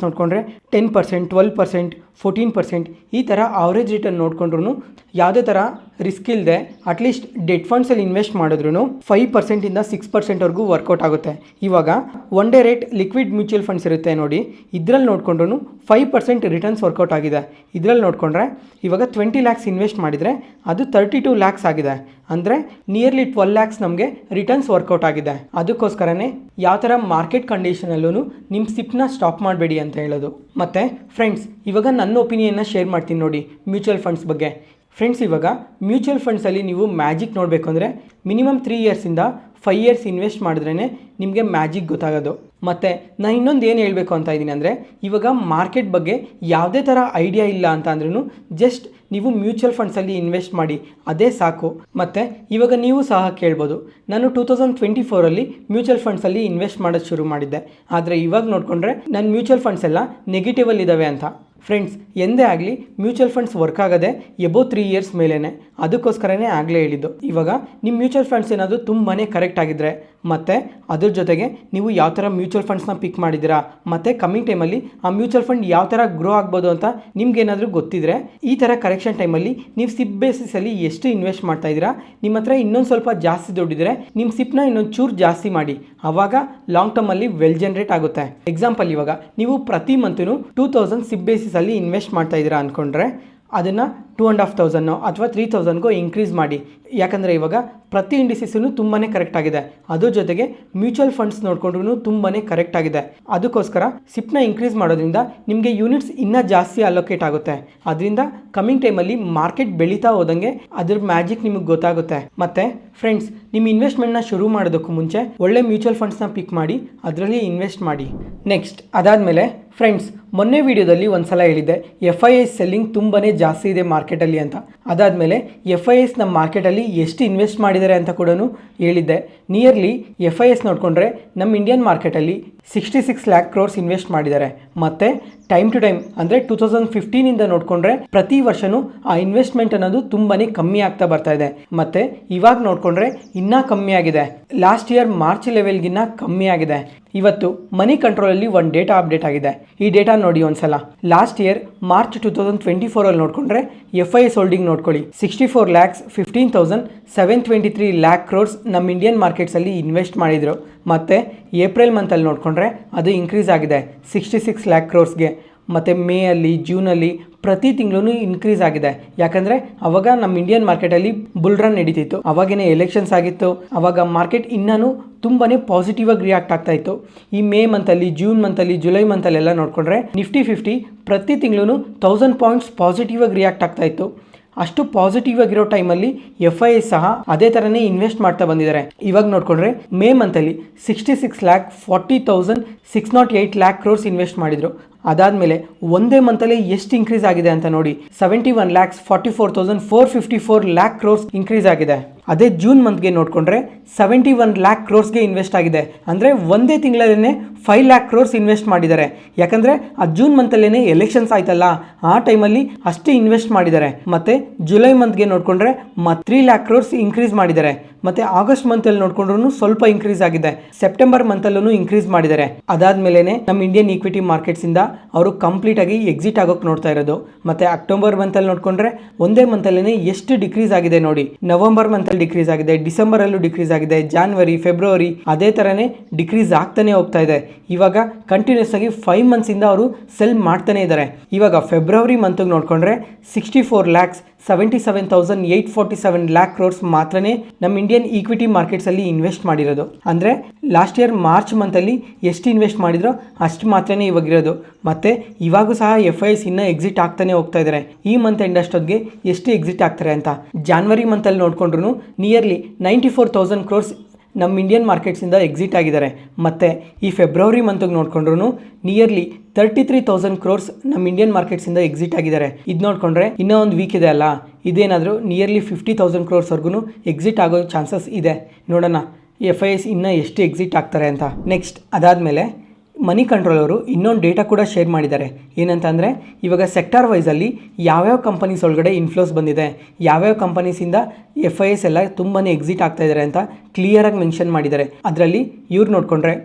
ನೋಡಿಕೊಂಡ್ರೆ 10%, 12%, 14% ಈ ಥರ ಆವ್ರೇಜ್ ರಿಟರ್ನ್ ನೋಡಿಕೊಂಡ್ರು ಯಾವುದೇ ಥರ ರಿಸ್ಕ್ ಇಲ್ಲದೆ ಅಟ್ಲೀಸ್ಟ್ ಡೆಟ್ ಫಂಡ್ಸಲ್ಲಿ ಇನ್ವೆಸ್ಟ್ ಮಾಡಿದ್ರೂ 5%ಇಂದ 6%ವರೆಗೂ ವರ್ಕೌಟ್ ಆಗುತ್ತೆ. ಇವಾಗ one day rate liquid mutual funds ಇರುತ್ತೆ ನೋಡಿ. ಇದರಲ್ಲಿ ನೋಡಿಕೊಂಡ್ರು 5% ರಿಟರ್ನ್ಸ್ ವರ್ಕೌಟ್ ಆಗಿದೆ. ಇದರಲ್ಲಿ ನೋಡಿಕೊಂಡ್ರೆ ಇವಾಗ 20 lakhs ಇನ್ವೆಸ್ಟ್ ಮಾಡಿದರೆ ಅದು 32 lakhs ಆಗಿದೆ. ಅಂದರೆ ನಿಯರ್ಲಿ 12 lakhs ನಮಗೆ ರಿಟರ್ನ್ಸ್ ವರ್ಕೌಟ್ ಆಗಿದೆ. ಅದಕ್ಕೋಸ್ಕರನೇ ಯಾವ ಥರ ಮಾರ್ಕೆಟ್ ಕಂಡೀಷನಲ್ಲೂ ನಿಮ್ಮ ಸಿಪ್ನ ಸ್ಟಾಪ್ ಮಾಡಬೇಡಿ ಅಂತ ಹೇಳೋದು. ಮತ್ತು ಫ್ರೆಂಡ್ಸ್, ಇವಾಗ ನನ್ನ ಒಪಿನಿಯನ್ನ ಶೇರ್ ಮಾಡ್ತೀನಿ ನೋಡಿ ಮ್ಯೂಚುವಲ್ ಫಂಡ್ಸ್ ಬಗ್ಗೆ. ಫ್ರೆಂಡ್ಸ್, ಇವಾಗ ಮ್ಯೂಚುವಲ್ ಫಂಡ್ಸಲ್ಲಿ ನೀವು ಮ್ಯಾಜಿಕ್ ನೋಡಬೇಕು ಅಂದರೆ ಮಿನಿಮಮ್ 3 ಇಯರ್ಸಿಂದ 5 ಇಯರ್ಸ್ ಇನ್ವೆಸ್ಟ್ ಮಾಡಿದ್ರೇ ನಿಮಗೆ ಮ್ಯಾಜಿಕ್ ಗೊತ್ತಾಗೋದು. ಮತ್ತು ನಾನು ಇನ್ನೊಂದು ಏನು ಹೇಳಬೇಕು ಅಂತ ಇದ್ದೀನಿ ಅಂದರೆ, ಇವಾಗ ಮಾರ್ಕೆಟ್ ಬಗ್ಗೆ ಯಾವುದೇ ಥರ ಐಡಿಯಾ ಇಲ್ಲ ಅಂತ ಅಂದ್ರೂ ಜಸ್ಟ್ ನೀವು ಮ್ಯೂಚುವಲ್ ಫಂಡ್ಸಲ್ಲಿ ಇನ್ವೆಸ್ಟ್ ಮಾಡಿ, ಅದೇ ಸಾಕು. ಮತ್ತು ಇವಾಗ ನೀವು ಸಹ ಕೇಳ್ಬೋದು, ನಾನು 2024ಅಲ್ಲಿ ಮ್ಯೂಚುವಲ್ ಫಂಡ್ಸಲ್ಲಿ ಇನ್ವೆಸ್ಟ್ ಮಾಡೋದು ಶುರು ಮಾಡಿದ್ದೆ, ಆದರೆ ಇವಾಗ ನೋಡಿಕೊಂಡ್ರೆ ನನ್ನ ಮ್ಯೂಚುವಲ್ ಫಂಡ್ಸ್ ಎಲ್ಲ ನೆಗೆಟಿವಲ್ಲಿ ಇದ್ದಾವೆ ಅಂತ. ಫ್ರೆಂಡ್ಸ್, ಎಂದೇ ಆಗಲಿ ಮ್ಯೂಚುವಲ್ ಫಂಡ್ಸ್ ವರ್ಕ್ ಆಗೋದೆ ಎಬೋ 3 ಇಯರ್ಸ್ ಮೇಲೇ. ಅದಕ್ಕೋಸ್ಕರನೇ ಆಗಲೇ ಹೇಳಿದ್ದು. ಇವಾಗ ನಿಮ್ಮ ಮ್ಯೂಚುವಲ್ ಫಂಡ್ಸ್ ಏನಾದರೂ ತುಂಬಾ ಕರೆಕ್ಟ್ ಆಗಿದ್ದರೆ ಮತ್ತು ಅದ್ರ ಜೊತೆಗೆ ನೀವು ಯಾವ ಥರ ಮ್ಯೂಚುವಲ್ ಫಂಡ್ಸ್ನ ಪಿಕ್ ಮಾಡಿದ್ದೀರಾ ಮತ್ತು ಕಮ್ಮಿಂಗ್ ಟೈಮಲ್ಲಿ ಆ ಮ್ಯೂಚುವಲ್ ಫಂಡ್ ಯಾವ ಥರ ಗ್ರೋ ಆಗ್ಬೋದು ಅಂತ ನಿಮ್ಗೇನಾದರೂ ಗೊತ್ತಿದ್ದರೆ, ಈ ಥರ ಕರೆಕ್ಷನ್ ಟೈಮಲ್ಲಿ ನೀವು ಸಿಪ್ ಬೇಸಿಸಲ್ಲಿ ಎಷ್ಟು ಇನ್ವೆಸ್ಟ್ ಮಾಡ್ತಾ ಇದ್ದೀರಾ, ನಿಮ್ಮ ಹತ್ರ ಇನ್ನೊಂದು ಸ್ವಲ್ಪ ಜಾಸ್ತಿ ದುಡ್ಡಿದ್ರೆ ನಿಮ್ಮ ಸಿಪ್ನ ಇನ್ನೊಂದು ಚೂರು ಜಾಸ್ತಿ ಮಾಡಿ. ಆವಾಗ ಲಾಂಗ್ ಟರ್ಮಲ್ಲಿ ವೆಲ್ ಜನ್ರೇಟ್ ಆಗುತ್ತೆ. ಎಕ್ಸಾಂಪಲ್, ಇವಾಗ ನೀವು ಪ್ರತಿ ಮಂತೂ 2,000 ಸಿಪ್ ಬೇಸಿಸಲ್ಲಿ ಇನ್ವೆಸ್ಟ್ ಮಾಡ್ತಾ ಇದ್ದೀರಾ ಅಂದ್ಕೊಂಡ್ರೆ ಅದನ್ನು 2,500 ಅಥವಾ 3,000ಗೋ ಇನ್ಕ್ರೀಸ್ ಮಾಡಿ. ಯಾಕಂದರೆ ಇವಾಗ ಪ್ರತಿ ಇಂಡಿಸಿಸೂ ತುಂಬಾ ಕರೆಕ್ಟ್ ಆಗಿದೆ. ಅದ್ರ ಜೊತೆಗೆ ಮ್ಯೂಚುವಲ್ ಫಂಡ್ಸ್ ನೋಡಿಕೊಂಡ್ರೂ ತುಂಬಾ ಕರೆಕ್ಟ್ ಆಗಿದೆ. ಅದಕ್ಕೋಸ್ಕರ ಸಿಪ್ನ ಇನ್ಕ್ರೀಸ್ ಮಾಡೋದ್ರಿಂದ ನಿಮಗೆ ಯೂನಿಟ್ಸ್ ಇನ್ನೂ ಜಾಸ್ತಿ ಅಲೋಕೇಟ್ ಆಗುತ್ತೆ. ಅದರಿಂದ ಕಮಿಂಗ್ ಟೈಮಲ್ಲಿ ಮಾರ್ಕೆಟ್ ಬೆಳೀತಾ ಹೋದಂಗೆ ಅದ್ರ ಮ್ಯಾಜಿಕ್ ನಿಮಗೆ ಗೊತ್ತಾಗುತ್ತೆ. ಮತ್ತು ಫ್ರೆಂಡ್ಸ್, ನಿಮ್ಮ ಇನ್ವೆಸ್ಟ್ಮೆಂಟ್ನ ಶುರು ಮಾಡೋದಕ್ಕೂ ಮುಂಚೆ ಒಳ್ಳೆ ಮ್ಯೂಚುವಲ್ ಫಂಡ್ಸ್ನ ಪಿಕ್ ಮಾಡಿ ಅದರಲ್ಲಿ ಇನ್ವೆಸ್ಟ್ ಮಾಡಿ. ನೆಕ್ಸ್ಟ್ ಅದಾದಮೇಲೆ ಫ್ರೆಂಡ್ಸ್, ಮೊನ್ನೆ ವೀಡಿಯೋದಲ್ಲಿ ಒಂದು ಸಲ ಹೇಳಿದ್ದೆ FIIs ಸೆಲ್ಲಿಂಗ್ ತುಂಬಾ ಜಾಸ್ತಿ ಇದೆ ಮಾರ್ಕೆಟಲ್ಲಿ ಅಂತ. ಅದಾದಮೇಲೆ FIIs ನಮ್ಮ ಮಾರ್ಕೆಟಲ್ಲಿ ಎಷ್ಟು ಇನ್ವೆಸ್ಟ್ ಮಾಡಿದ್ದಾರೆ ಅಂತ ಕೂಡ ಹೇಳಿದ್ದೆ. ನಿಯರ್ಲಿ FIIs ನೋಡಿಕೊಂಡ್ರೆ ನಮ್ಮ ಇಂಡಿಯನ್ ಮಾರ್ಕೆಟಲ್ಲಿ 66 lakh crores ಇನ್ವೆಸ್ಟ್ ಮಾಡಿದ್ದಾರೆ. ಮತ್ತು ಟೈಮ್ ಟು ಟೈಮ್ ಅಂದರೆ 2015ಇಂದ ನೋಡಿಕೊಂಡ್ರೆ ಪ್ರತಿ ವರ್ಷವೂ ಆ ಇನ್ವೆಸ್ಟ್ಮೆಂಟ್ ಅನ್ನೋದು ತುಂಬಾ ಕಮ್ಮಿ ಆಗ್ತಾ ಬರ್ತಾ ಇದೆ. ಮತ್ತು ಇವಾಗ ನೋಡಿಕೊಂಡ್ರೆ ಇನ್ನೂ ಕಮ್ಮಿ ಆಗಿದೆ. ಲಾಸ್ಟ್ ಇಯರ್ ಮಾರ್ಚ್ ಲೆವೆಲ್ಗಿನ್ನ ಕಮ್ಮಿ ಆಗಿದೆ. ಇವತ್ತು ಮನಿ ಕಂಟ್ರೋಲಲ್ಲಿ ಒಂದು ಡೇಟಾ ಅಪ್ಡೇಟ್ ಆಗಿದೆ. ಈ ಡೇಟಾ ನೋಡಿ ಒಂದ್ಸಲ. ಲಾಸ್ಟ್ ಇಯರ್ ಮಾರ್ಚ್ 2024 ನೋಡಿಕೊಂಡ್ರೆ FIS ಹೋಲ್ಡಿಂಗ್ ನೋಡ್ಕೊಳ್ಳಿ 64,15,723 lakh crores ನಮ್ಮ ಇಂಡಿಯನ್ ಮಾರ್ಕೆಟ್ಸಲ್ಲಿ ಇನ್ವೆಸ್ಟ್ ಮಾಡಿದರು. ಮತ್ತು ಏಪ್ರಿಲ್ ಮಂತಲ್ಲಿ ನೋಡಿಕೊಂಡ್ರೆ ಅದು ಇನ್ಕ್ರೀಸ್ ಆಗಿದೆ 66 lakh crores ಮತ್ತು ಮೇ ಅಲ್ಲಿ ಜೂನಲ್ಲಿ ಪ್ರತಿ ತಿಂಗಳು ಇನ್ಕ್ರೀಸ್ ಆಗಿದೆ. ಯಾಕಂದರೆ ಅವಾಗ ನಮ್ಮ ಇಂಡಿಯನ್ ಮಾರ್ಕೆಟಲ್ಲಿ ಬುಲ್ ರನ್ ನಡೀತಿತ್ತು, ಅವಾಗೇನೆ ಎಲೆಕ್ಷನ್ಸ್ ಆಗಿತ್ತು, ಅವಾಗ ಮಾರ್ಕೆಟ್ ಇನ್ನೂ ತುಂಬಾ ಪಾಸಿಟಿವ್ ಆಗಿ ರಿಯಾಕ್ಟ್ ಆಗ್ತಾ ಇತ್ತು. ಈ ಮೇ ಮಂತಲ್ಲಿ, ಜೂನ್ ಮಂತಲ್ಲಿ, ಜುಲೈ ಮಂತಲ್ಲೆಲ್ಲ ನೋಡಿಕೊಂಡ್ರೆ ನಿಫ್ಟಿ 50 ಪ್ರತಿ ತಿಂಗಳು 1000 ಪಾಯಿಂಟ್ಸ್ ಪಾಸಿಟಿವ್ ಆಗಿ ರಿಯಾಕ್ಟ್ ಆಗ್ತಾ ಇತ್ತು. ಅಷ್ಟು ಪಾಸಿಟಿವ್ ಆಗಿರೋ ಟೈಮಲ್ಲಿ FIS ಸಹ ಅದೇ ಥರನೇ ಇನ್ವೆಸ್ಟ್ ಮಾಡ್ತಾ ಬಂದಿದ್ದಾರೆ. ಇವಾಗ ನೋಡಿಕೊಂಡ್ರೆ ಮೇ ಮಂತಲ್ಲಿ 66,40,608 lakh crores ಇನ್ವೆಸ್ಟ್ ಮಾಡಿದರು. ಅದಾದಮೇಲೆ ಒಂದೇ ಮಂತಲ್ಲಿ ಎಷ್ಟು ಇನ್ಕ್ರೀಸ್ ಆಗಿದೆ ಅಂತ ನೋಡಿ, 71,44,454 lakh crores ಇನ್ಕ್ರೀಸ್ ಆಗಿದೆ. ಅದೇ ಜೂನ್ ಮಂತ್ಗೆ ನೋಡಿಕೊಂಡ್ರೆ 71 lakh crores ಇನ್ವೆಸ್ಟ್ ಆಗಿದೆ. ಅಂದರೆ ಒಂದೇ ತಿಂಗಳಲ್ಲೇ 5 lakh crores ಇನ್ವೆಸ್ಟ್ ಮಾಡಿದ್ದಾರೆ. ಯಾಕಂದರೆ ಆ ಜೂನ್ ಮಂತಲ್ಲೇ ಎಲೆಕ್ಷನ್ಸ್ ಆಯ್ತಲ್ಲ, ಆ ಟೈಮಲ್ಲಿ ಅಷ್ಟೇ ಇನ್ವೆಸ್ಟ್ ಮಾಡಿದ್ದಾರೆ. ಮತ್ತು ಜುಲೈ ಮಂತ್ಗೆ ನೋಡಿಕೊಂಡ್ರೆ 3 lakh crores ಇನ್ಕ್ರೀಸ್ ಮಾಡಿದ್ದಾರೆ. ಮತ್ತು ಆಗಸ್ಟ್ ಮಂತಲ್ಲಿ ನೋಡಿಕೊಂಡ್ರೂ ಸ್ವಲ್ಪ ಇನ್ಕ್ರೀಸ್ ಆಗಿದೆ. ಸೆಪ್ಟೆಂಬರ್ ಮಂತಲ್ಲೂ ಇನ್ಕ್ರೀಸ್ ಮಾಡಿದ್ದಾರೆ. ಅದಾದಮೇಲೆ ನಮ್ಮ ಇಂಡಿಯನ್ ಈಕ್ವಿಟಿ ಮಾರ್ಕೆಟ್ಸಿಂದ ಅವರು ಕಂಪ್ಲೀಟಾಗಿ ಎಕ್ಸಿಟ್ ಆಗೋಕೆ ನೋಡ್ತಾ ಇರೋದು. ಮತ್ತು ಅಕ್ಟೋಬರ್ ಮಂತಲ್ಲಿ ನೋಡಿಕೊಂಡ್ರೆ ಒಂದೇ ಮಂತಲ್ಲೇ ಎಷ್ಟು ಡಿಕ್ರೀಸ್ ಆಗಿದೆ ನೋಡಿ. ನವೆಂಬರ್ ಮಂತಲ್ಲಿ ಡಿಕ್ರೀಸ್ ಆಗಿದೆ, ಡಿಸೆಂಬರಲ್ಲೂ ಡಿಕ್ರೀಸ್ ಆಗಿದೆ, ಜಾನ್ವರಿ, ಫೆಬ್ರವರಿ ಅದೇ ಥರನೇ ಡಿಕ್ರೀಸ್ ಆಗ್ತಾನೆ ಹೋಗ್ತಾ ಇದೆ. ಇವಾಗ ಕಂಟಿನ್ಯೂಸ್ ಆಗಿ 5 ಮಂತ್ಸಿಂದ ಅವರು ಸೆಲ್ ಮಾಡ್ತಾನೆ ಇದ್ದಾರೆ. ಇವಾಗ ಫೆಬ್ರವರಿ ಮಂತ್ಗೆ ನೋಡಿಕೊಂಡ್ರೆ 64,77,847 lakh crores ಮಾತ್ರನೇ ನಮ್ಮ ಇಂಡಿಯನ್ ಈಕ್ವಿಟಿ ಮಾರ್ಕೆಟ್ಸಲ್ಲಿ ಇನ್ವೆಸ್ಟ್ ಮಾಡಿರೋದು. ಅಂದರೆ ಲಾಸ್ಟ್ ಇಯರ್ ಮಾರ್ಚ್ ಮಂತಲ್ಲಿ ಎಷ್ಟು ಇನ್ವೆಸ್ಟ್ ಮಾಡಿದ್ರೋ ಅಷ್ಟು ಮಾತ್ರನೇ ಇವಾಗಿರೋದು. ಮತ್ತು ಇವಾಗೂ ಸಹ FIS ಇನ್ನೂ ಎಕ್ಸಿಟ್ ಆಗ್ತಾನೆ ಹೋಗ್ತಾ ಇದ್ದಾರೆ. ಈ ಮಂತ್ ಎಂಡ್ ಅಷ್ಟೊತ್ತಿಗೆ ಎಷ್ಟು ಎಕ್ಸಿಟ್ ಆಗ್ತಾರೆ ಅಂತ ಜಾನ್ವರಿ ಮಂತಲ್ಲಿ ನೋಡಿಕೊಂಡ್ರು ನಿಯರ್ಲಿ 94,000 crores ನಮ್ಮ ಇಂಡಿಯನ್ ಮಾರ್ಕೆಟ್ಸಿಂದ ಎಕ್ಸಿಟ್ ಆಗಿದ್ದಾರೆ. ಮತ್ತು ಈ ಫೆಬ್ರವರಿ ಮಂತ್ಗೆ ನೋಡಿಕೊಂಡ್ರು ನಿಯರ್ಲಿ 33,000 crores ನಮ್ಮ ಇಂಡಿಯನ್ ಮಾರ್ಕೆಟ್ಸಿಂದ ಎಕ್ಸಿಟ್ ಆಗಿದ್ದಾರೆ. ಇದು ನೋಡಿಕೊಂಡ್ರೆ ಇನ್ನೂ ಒಂದು ವೀಕ್ ಇದೆ ಅಲ್ಲ, ಇದೇನಾದರೂ ನಿಯರ್ಲಿ 50,000 crores ಎಕ್ಸಿಟ್ ಆಗೋ ಚಾನ್ಸಸ್ ಇದೆ. ನೋಡೋಣ FIS ಇನ್ನೂ ಎಷ್ಟು ಎಕ್ಸಿಟ್ ಆಗ್ತಾರೆ ಅಂತ. ನೆಕ್ಸ್ಟ್ ಅದಾದಮೇಲೆ ಮನಿ ಕಂಟ್ರೋಲ್ ಅವರು ಇನ್ನೊಂದು ಡೇಟಾ ಕೂಡ ಶೇರ್ ಮಾಡಿದ್ದಾರೆ. ಏನಂತ ಅಂದರೆ ಇವಾಗ ಸೆಕ್ಟಾರ್ ವೈಸಲ್ಲಿ ಯಾವ್ಯಾವ ಕಂಪನೀಸ್ ಒಳಗಡೆ ಇನ್ಫ್ಲೋಸ್ ಬಂದಿದೆ, ಯಾವ್ಯಾವ ಕಂಪನೀಸಿಂದ FIS ಎಲ್ಲ ತುಂಬಾ ಎಕ್ಸಿಟ್ ಆಗ್ತಾ ಇದ್ದಾರೆ ಅಂತ ಕ್ಲಿಯರಾಗಿ ಮೆನ್ಷನ್ ಮಾಡಿದ್ದಾರೆ. ಅದರಲ್ಲಿ ಇವ್ರು ನೋಡಿಕೊಂಡ್ರೆ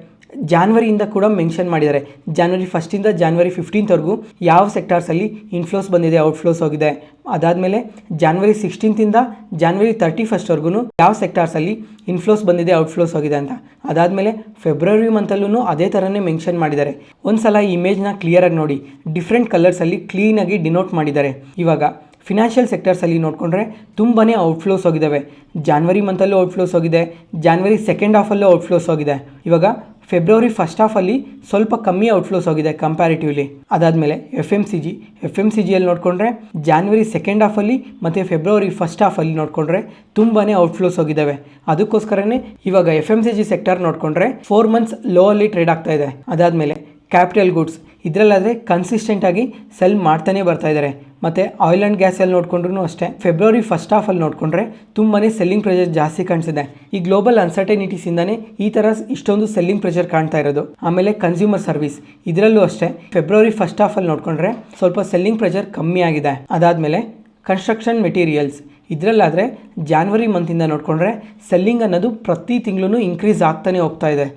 ಜಾನ್ವರಿಯಿಂದ ಕೂಡ ಮೆನ್ಷನ್ ಮಾಡಿದ್ದಾರೆ. ಜಾನ್ವರಿ 1 ಜಾನ್ವರಿ 15 ಯಾವ ಸೆಕ್ಟಾರ್ಸಲ್ಲಿ ಇನ್ಫ್ಲೋಸ್ ಬಂದಿದೆ, ಔಟ್ಫ್ಲೋಸ್ ಹೋಗಿದೆ. ಅದಾದಮೇಲೆ ಜಾನ್ವರಿ 16 ಜಾನ್ವರಿ 31 ಯಾವ ಸೆಕ್ಟಾರ್ಸಲ್ಲಿ ಇನ್ಫ್ಲೋಸ್ ಬಂದಿದೆ, ಔಟ್ಫ್ಲೋಸ್ ಹೋಗಿದೆ ಅಂತ. ಅದಾದಮೇಲೆ ಫೆಬ್ರವರಿ ಮಂತಲ್ಲೂ ಅದೇ ಥರನೇ ಮೆನ್ಷನ್ ಮಾಡಿದ್ದಾರೆ. ಒಂದು ಸಲ ಈ ಇಮೇಜ್ನ ಕ್ಲಿಯರಾಗಿ ನೋಡಿ, ಡಿಫ್ರೆಂಟ್ ಕಲರ್ಸಲ್ಲಿ ಕ್ಲೀನಾಗಿ ಡಿನೋಟ್ ಮಾಡಿದ್ದಾರೆ. ಇವಾಗ ಫಿನಾನ್ಷಿಯಲ್ ಸೆಕ್ಟರ್ಸಲ್ಲಿ ನೋಡಿಕೊಂಡ್ರೆ ತುಂಬಾ ಔಟ್ಫ್ಲೋಸ್ ಹೋಗಿದ್ದಾವೆ. ಜಾನ್ವರಿ ಮಂತಲ್ಲೂ ಔಟ್ಫ್ಲೋಸ್ ಹೋಗಿದೆ, ಜಾನ್ವರಿ ಸೆಕೆಂಡ್ ಹಾಫಲ್ಲೂ ಔಟ್ಫ್ಲೋಸ್ ಹೋಗಿದೆ. ಇವಾಗ ಫೆಬ್ರವರಿ ಫಸ್ಟ್ ಹಾಫಲ್ಲಿ ಸ್ವಲ್ಪ ಕಮ್ಮಿ ಔಟ್ಫ್ಲೋಸ್ ಹೋಗಿದೆ ಕಂಪ್ಯಾರಿಟಿವ್ಲಿ. ಅದಾದಮೇಲೆ FMCGಯಲ್ಲಿ ನೋಡಿಕೊಂಡ್ರೆ ಜಾನ್ವರಿ ಸೆಕೆಂಡ್ ಹಾಫಲ್ಲಿ ಮತ್ತು ಫೆಬ್ರವರಿ ಫಸ್ಟ್ ಹಾಫಲ್ಲಿ ನೋಡಿಕೊಂಡ್ರೆ ತುಂಬಾ ಔಟ್ಫ್ಲೋಸ್ ಹೋಗಿದ್ದಾವೆ. ಅದಕ್ಕೋಸ್ಕರನೇ ಇವಾಗ FMCG ಸೆಕ್ಟರ್ ನೋಡಿಕೊಂಡ್ರೆ 4 ಮಂತ್ಸ್ ಲೋ ಅಲ್ಲಿ ಟ್ರೇಡ್ ಆಗ್ತಾ ಇದೆ. ಅದಾದಮೇಲೆ ಕ್ಯಾಪಿಟಲ್ ಗೂಡ್ಸ್ ಇದರಲ್ಲಾದರೆ ಕನ್ಸಿಸ್ಟೆಂಟಾಗಿ ಸೆಲ್ ಮಾಡ್ತಾನೆ ಬರ್ತಾ ಇದ್ದಾರೆ. ಮತ್ತು ಆಯಿಲ್ ಆ್ಯಂಡ್ ಗ್ಯಾಸಲ್ಲಿ ನೋಡಿಕೊಂಡ್ರೂ ಅಷ್ಟೇ ಫೆಬ್ರವರಿ ಫಸ್ಟ್ ಹಾಫಲ್ಲಿ ನೋಡಿಕೊಂಡ್ರೆ ತುಂಬಾ ಸೆಲ್ಲಿಂಗ್ ಪ್ರೆಷರ್ ಜಾಸ್ತಿ ಕಾಣಿಸಿದೆ. ಈ ಗ್ಲೋಬಲ್ ಅನ್ಸರ್ಟನಿಟೀಸಿಂದನೇ ಈ ಥರ ಇಷ್ಟೊಂದು ಸೆಲ್ಲಿಂಗ್ ಪ್ರೆಷರ್ ಕಾಣ್ತಾ ಇರೋದು. ಆಮೇಲೆ ಕನ್ಸ್ಯೂಮರ್ ಸರ್ವಿಸ್ ಇದರಲ್ಲೂ ಅಷ್ಟೇ ಫೆಬ್ರವರಿ ಫಸ್ಟ್ ಹಾಫಲ್ಲಿ ನೋಡಿಕೊಂಡ್ರೆ ಸ್ವಲ್ಪ ಸೆಲ್ಲಿಂಗ್ ಪ್ರೆಷರ್ ಕಮ್ಮಿ ಆಗಿದೆ. ಅದಾದಮೇಲೆ ಕನ್ಸ್ಟ್ರಕ್ಷನ್ ಮೆಟೀರಿಯಲ್ಸ್ ಇದರಲ್ಲಾದರೆ ಜಾನ್ವರಿ ಮಂತಿಂದ ನೋಡಿಕೊಂಡ್ರೆ ಸೆಲ್ಲಿಂಗ್ ಅನ್ನೋದು ಪ್ರತಿ ತಿಂಗಳೂ ಇನ್ಕ್ರೀಸ್ ಆಗ್ತಾನೆ ಹೋಗ್ತಾ ಇದೆ.